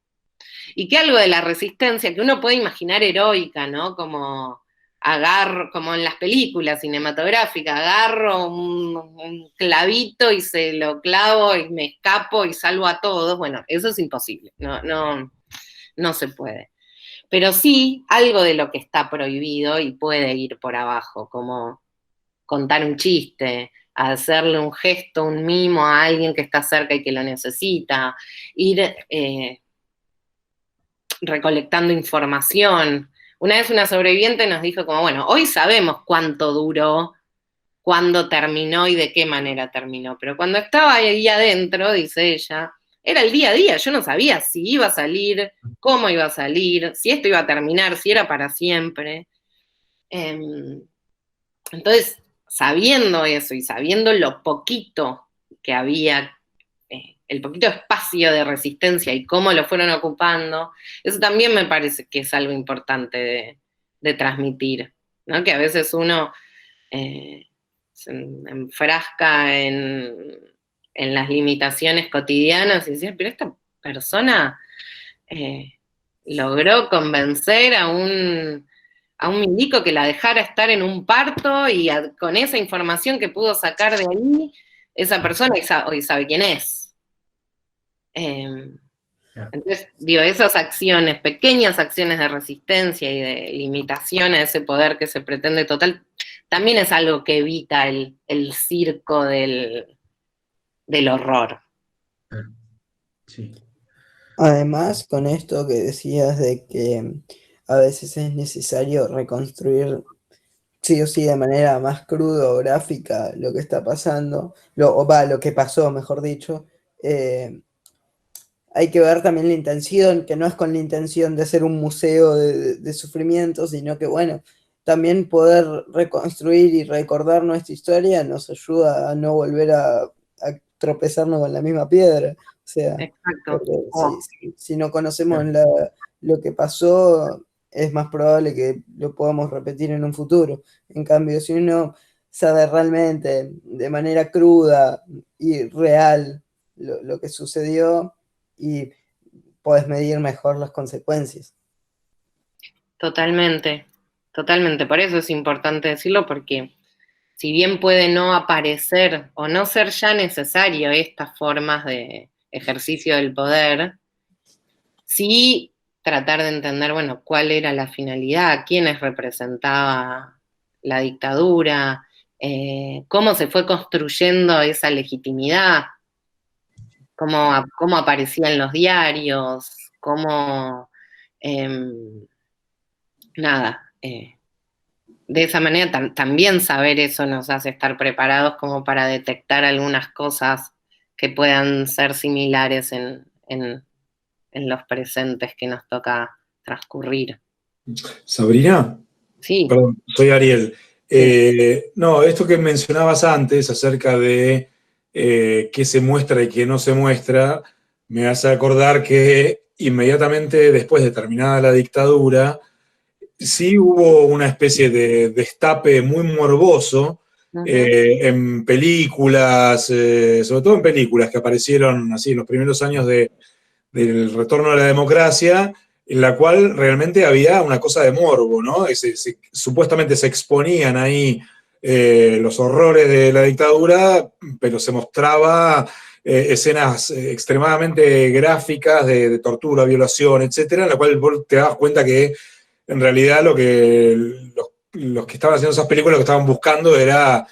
Y que algo de la resistencia, que uno puede imaginar heroica, ¿no? Como en las películas cinematográficas, agarro un clavito y se lo clavo y me escapo y salvo a todos. Bueno, eso es imposible, no se puede. Pero sí, algo de lo que está prohibido y puede ir por abajo, como contar un chiste, hacerle un gesto, un mimo a alguien que está cerca y que lo necesita, ir recolectando información. Una vez una sobreviviente nos dijo como, bueno, hoy sabemos cuánto duró, cuándo terminó y de qué manera terminó, pero cuando estaba ahí adentro, dice ella, era el día a día, yo no sabía si iba a salir, cómo iba a salir, si esto iba a terminar, si era para siempre. Entonces, sabiendo eso y sabiendo lo poquito que había, el poquito espacio de resistencia y cómo lo fueron ocupando, eso también me parece que es algo importante de transmitir, ¿no? Que a veces uno se enfrasca en las limitaciones cotidianas y dice, pero esta persona logró convencer a un milico que la dejara estar en un parto y con esa información que pudo sacar de ahí, esa persona hoy sabe quién es. Entonces, digo, esas acciones, pequeñas acciones de resistencia y de limitación a ese poder que se pretende total, también es algo que evita el circo del horror. Sí. Además, con esto que decías de que a veces es necesario reconstruir sí o sí de manera más cruda o gráfica lo que está pasando, lo que pasó, mejor dicho, hay que ver también la intención, que no es con la intención de hacer un museo de sufrimiento, sino que, bueno, también poder reconstruir y recordar nuestra historia nos ayuda a no volver a tropezarnos con la misma piedra. O sea, si no conocemos lo que pasó, es más probable que lo podamos repetir en un futuro. En cambio, si uno sabe realmente, de manera cruda y real, lo que sucedió, y podés medir mejor las consecuencias. Totalmente, totalmente. Por eso es importante decirlo, porque si bien puede no aparecer o no ser ya necesario estas formas de ejercicio del poder, sí tratar de entender, bueno, cuál era la finalidad, quiénes representaba la dictadura, cómo se fue construyendo esa legitimidad, cómo aparecía en los diarios, de esa manera también saber eso nos hace estar preparados como para detectar algunas cosas que puedan ser similares en los presentes que nos toca transcurrir. Sabrina. Sí. Perdón, soy Ariel. No, esto que mencionabas antes acerca de qué se muestra y qué no se muestra, me hace acordar que inmediatamente después de terminada la dictadura, sí hubo una especie de destape muy morboso en películas, sobre todo en películas que aparecieron así en los primeros años del retorno a la democracia, en la cual realmente había una cosa de morbo, ¿no? Supuestamente se exponían ahí los horrores de la dictadura, pero se mostraba escenas extremadamente gráficas de tortura, violación, etcétera, en la cual vos te das cuenta que en realidad los que estaban haciendo esas películas lo que estaban buscando era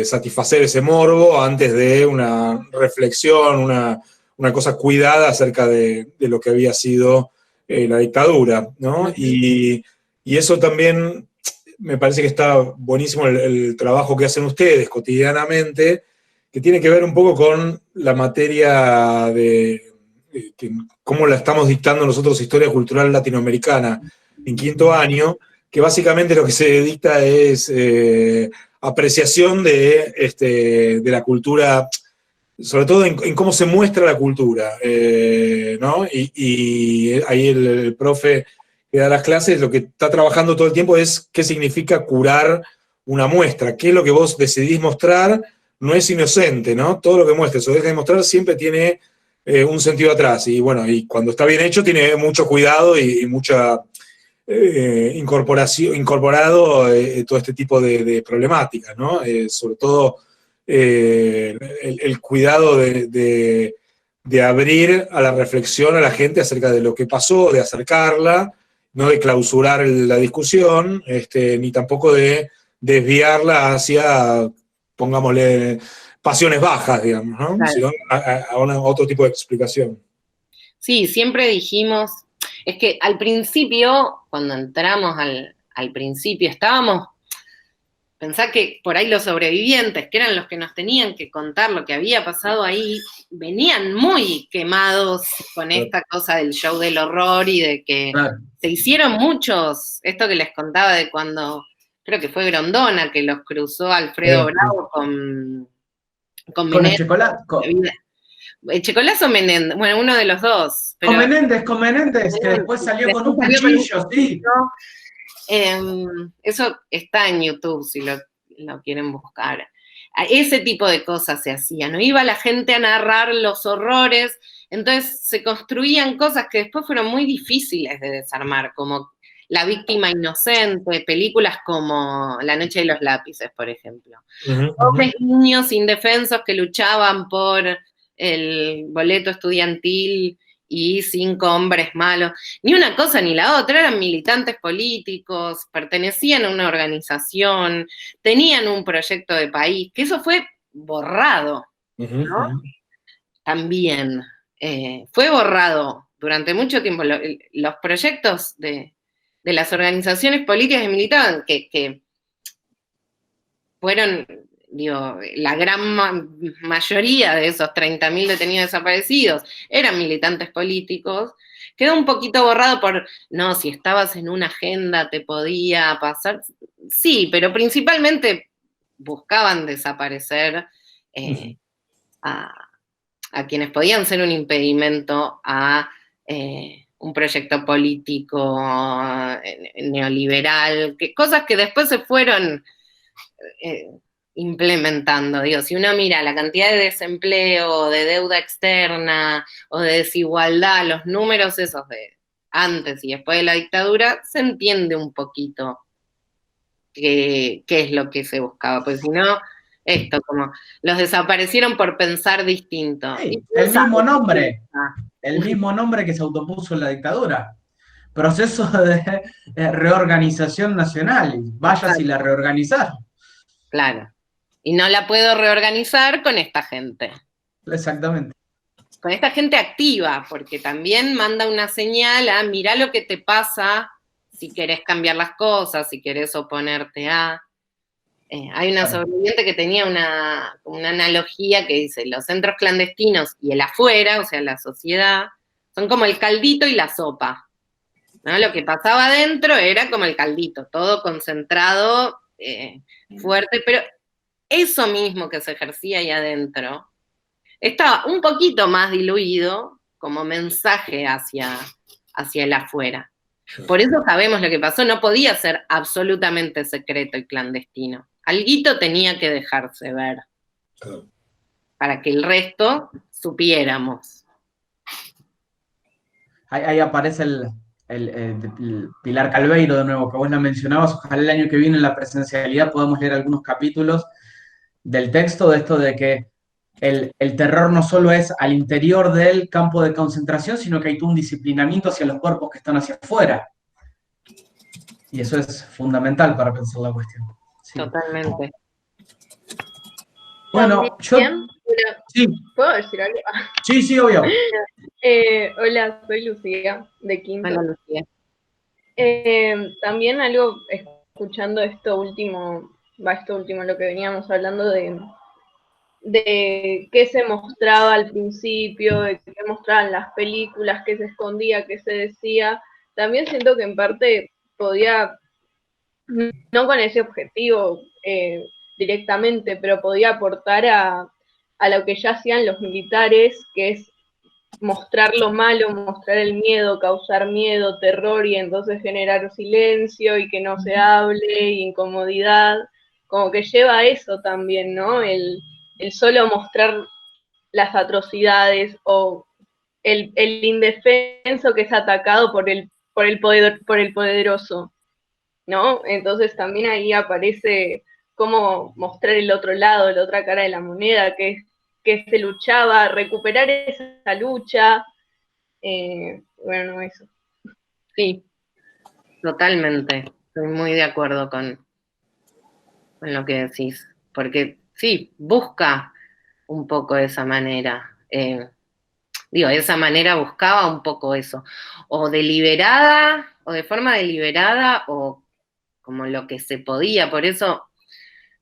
satisfacer ese morbo antes de una reflexión, una cosa cuidada acerca de lo que había sido la dictadura, ¿no? Y eso también me parece que está buenísimo el trabajo que hacen ustedes cotidianamente, que tiene que ver un poco con la materia de cómo la estamos dictando nosotros, historia cultural latinoamericana, en quinto año, que básicamente lo que se dicta es apreciación de la cultura, sobre todo en cómo se muestra la cultura, ¿no? Y ahí el profe que da las clases lo que está trabajando todo el tiempo es qué significa curar una muestra, qué es lo que vos decidís mostrar, no es inocente, ¿no? Todo lo que muestres o dejes de mostrar siempre tiene un sentido atrás, y bueno, y cuando está bien hecho tiene mucho cuidado y mucha incorporado todo este tipo de problemáticas, ¿no? Sobre todo el cuidado de abrir a la reflexión a la gente acerca de lo que pasó, de acercarla, no de clausurar la discusión, ni tampoco de desviarla hacia, pongámosle, pasiones bajas, digamos, ¿no? Claro. Sino a otro tipo de explicación. Sí, siempre dijimos, es que al principio, cuando entramos al principio, pensá que por ahí los sobrevivientes, que eran los que nos tenían que contar lo que había pasado ahí, venían muy quemados con esta cosa del show del horror y de que se hicieron muchos, esto que les contaba de cuando, creo que fue Grondona, que los cruzó Alfredo Bravo con Menéndez. ¿Echecolás o Menéndez? Bueno, uno de los dos. Pero Con Menéndez, que después salió con un cuchillo, sí. Eso está en YouTube, si lo quieren buscar. Ese tipo de cosas se hacían, ¿no? Iba la gente a narrar los horrores, entonces se construían cosas que después fueron muy difíciles de desarmar, como La víctima inocente, películas como La noche de los lápices, por ejemplo. Hombres niños indefensos que luchaban por el boleto estudiantil y 5 hombres malos. Ni una cosa ni la otra, eran militantes políticos, pertenecían a una organización, tenían un proyecto de país, que eso fue borrado, ¿no? También fue borrado durante mucho tiempo. Los proyectos de las organizaciones políticas que militaban, que fueron, digo, la gran mayoría de esos 30.000 detenidos desaparecidos eran militantes políticos, quedó un poquito borrado por, no, si estabas en una agenda te podía pasar. Sí, pero principalmente buscaban desaparecer a quienes podían ser un impedimento a un proyecto político neoliberal, cosas que después se fueron implementando. Digo, si uno mira la cantidad de desempleo, de deuda externa o de desigualdad, los números esos de antes y después de la dictadura, se entiende un poquito qué es lo que se buscaba, pues si no, esto, como los desaparecieron por pensar distinto. Sí, el mismo nombre que se autopuso en la dictadura. Proceso de reorganización nacional. Vaya si la reorganizaron. Claro. Y no la puedo reorganizar con esta gente. Exactamente. Con esta gente activa, porque también manda una señal a mirá lo que te pasa si querés cambiar las cosas, si querés oponerte a. Hay una sobreviviente que tenía una analogía que dice, los centros clandestinos y el afuera, o sea, la sociedad, son como el caldito y la sopa, ¿no? Lo que pasaba adentro era como el caldito, todo concentrado, fuerte, pero eso mismo que se ejercía ahí adentro estaba un poquito más diluido como mensaje hacia el afuera. Por eso sabemos lo que pasó, no podía ser absolutamente secreto y clandestino. alguito tenía que dejarse ver. Claro. Para que el resto supiéramos. Ahí aparece el Pilar Calveiro de nuevo, que vos la mencionabas. Ojalá el año que viene en la presencialidad podamos leer algunos capítulos del texto, de esto de que el terror no solo es al interior del campo de concentración, sino que hay todo un disciplinamiento hacia los cuerpos que están hacia afuera. Y eso es fundamental para pensar la cuestión. Sí. Totalmente. Bueno, yo... Sí. ¿Puedo decir algo? Sí, sí, obvio. Hola, soy Lucía, de Quinto. Hola, Lucía. También algo, escuchando esto último, lo que veníamos hablando de qué se mostraba al principio, de qué mostraban las películas, qué se escondía, qué se decía, también siento que en parte podía, no con ese objetivo directamente, pero podía aportar a lo que ya hacían los militares, que es mostrar lo malo, mostrar el miedo, causar miedo, terror, y entonces generar silencio y que no se hable, y incomodidad, como que lleva a eso también, ¿no? El solo mostrar las atrocidades, o el indefenso que es atacado por el poderoso, ¿no? Entonces también ahí aparece cómo mostrar el otro lado, la otra cara de la moneda, que se luchaba, recuperar esa lucha. Bueno, eso. Sí, totalmente. Estoy muy de acuerdo con lo que decís. Porque sí, busca un poco esa manera. Esa manera buscaba un poco eso. O deliberada, o de forma deliberada, o como lo que se podía. Por eso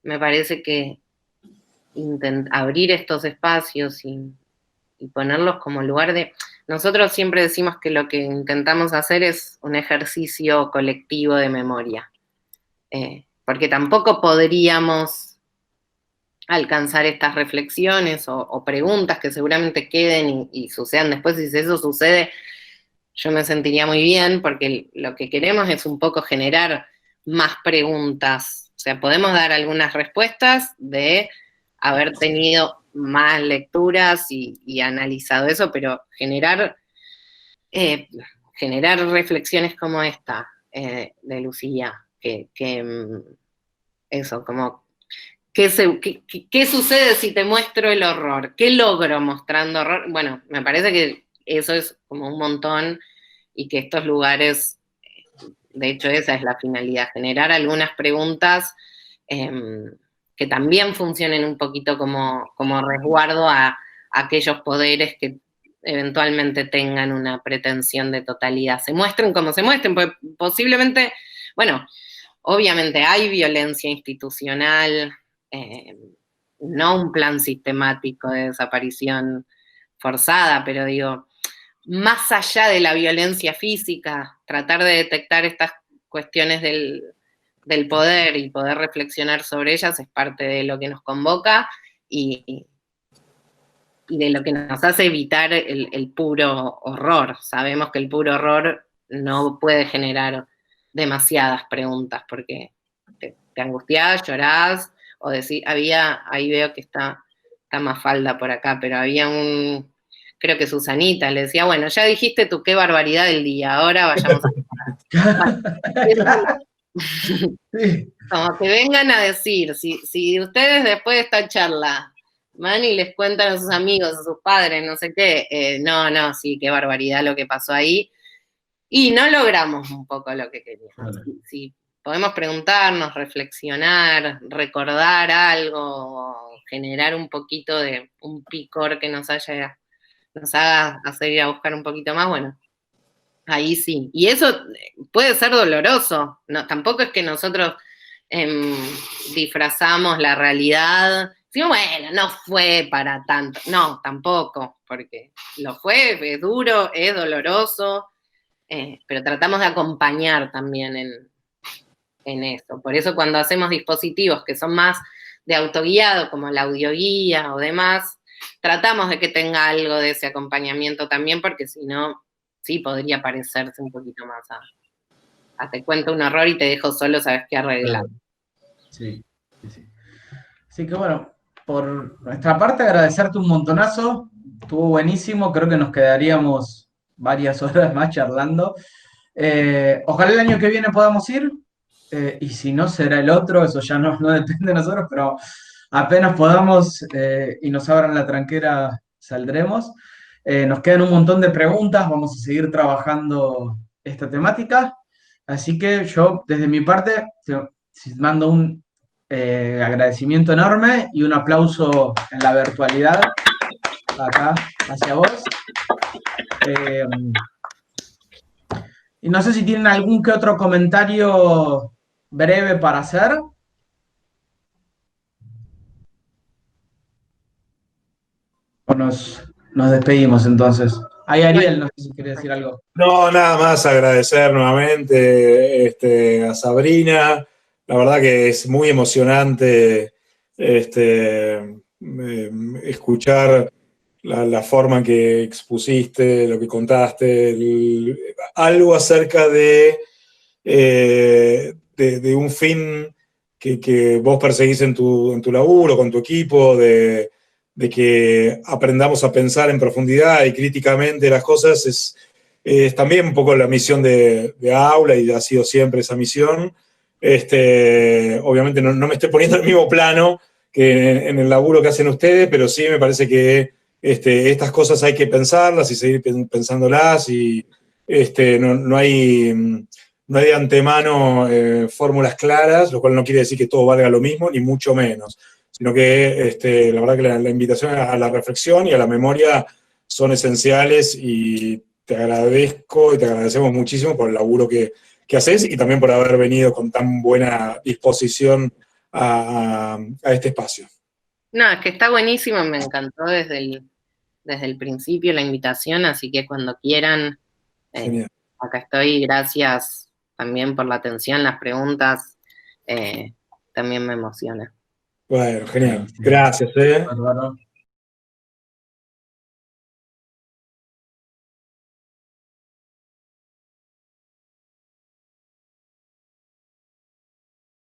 me parece que abrir estos espacios y ponerlos como lugar de... Nosotros siempre decimos que lo que intentamos hacer es un ejercicio colectivo de memoria, porque tampoco podríamos alcanzar estas reflexiones o preguntas que seguramente queden y sucedan después. Si eso sucede, yo me sentiría muy bien, porque lo que queremos es un poco generar más preguntas. O sea, podemos dar algunas respuestas de haber tenido más lecturas y analizado eso, pero generar reflexiones como esta de Lucía, eso, como, ¿qué sucede si te muestro el horror? ¿Qué logro mostrando horror? Bueno, me parece que eso es como un montón, y que estos lugares, de hecho esa es la finalidad, generar algunas preguntas que también funcionen un poquito como resguardo a aquellos poderes que eventualmente tengan una pretensión de totalidad. Se muestren como se muestren, porque posiblemente, bueno, obviamente hay violencia institucional, no un plan sistemático de desaparición forzada, pero digo, más allá de la violencia física, tratar de detectar estas cuestiones del poder y poder reflexionar sobre ellas es parte de lo que nos convoca y de lo que nos hace evitar el puro horror. Sabemos que el puro horror no puede generar demasiadas preguntas, porque te angustiás, llorás, o decís, ahí veo que está Mafalda por acá, pero había creo que Susanita, le decía, bueno, ya dijiste tú qué barbaridad del día, ahora vayamos a... Como que vengan a decir, si ustedes después de esta charla van y les cuentan a sus amigos, a sus padres, no sé qué, no, sí, qué barbaridad lo que pasó ahí, y no logramos un poco lo que queríamos. Si podemos preguntarnos, reflexionar, recordar algo, generar un poquito de un picor que nos haga hacer ir a buscar un poquito más, bueno, ahí sí. Y eso puede ser doloroso, no, tampoco es que nosotros disfrazamos la realidad, decimos, bueno, no fue para tanto, no, tampoco, porque lo fue, es duro, es doloroso, pero tratamos de acompañar también en eso. Por eso cuando hacemos dispositivos que son más de autoguiado, como la audioguía o demás, tratamos de que tenga algo de ese acompañamiento también, porque si no, sí podría parecerse un poquito más a te cuento un horror y te dejo solo, sabes qué arreglar. Sí. Así que bueno, por nuestra parte agradecerte un montonazo, estuvo buenísimo, creo que nos quedaríamos varias horas más charlando. Ojalá el año que viene podamos ir, y si no será el otro, eso ya no depende de nosotros, pero apenas podamos y nos abran la tranquera, saldremos. Nos quedan un montón de preguntas, vamos a seguir trabajando esta temática, así que yo desde mi parte te mando un agradecimiento enorme y un aplauso en la virtualidad acá hacia vos. Y no sé si tienen algún que otro comentario breve para hacer. O nos despedimos entonces. Ahí Ariel, no sé si quiere decir algo. No, nada más agradecer nuevamente a Sabrina. La verdad que es muy emocionante escuchar la forma en que expusiste, lo que contaste, algo acerca de un fin que vos perseguís en tu laburo, con tu equipo, de que aprendamos a pensar en profundidad y críticamente las cosas, es también un poco la misión de Aula, y ha sido siempre esa misión. Obviamente no me estoy poniendo en el mismo plano que en el laburo que hacen ustedes, pero sí me parece que estas cosas hay que pensarlas y seguir pensándolas, y no hay de antemano fórmulas claras, lo cual no quiere decir que todo valga lo mismo, ni mucho menos, sino que la verdad que la invitación a la reflexión y a la memoria son esenciales, y te agradezco y te agradecemos muchísimo por el laburo que haces, y también por haber venido con tan buena disposición a este espacio. No, es que está buenísimo, me encantó desde el principio la invitación, así que cuando quieran, acá estoy. Gracias también por la atención, las preguntas, también me emociona. Bueno, genial. Gracias. Bárbaro.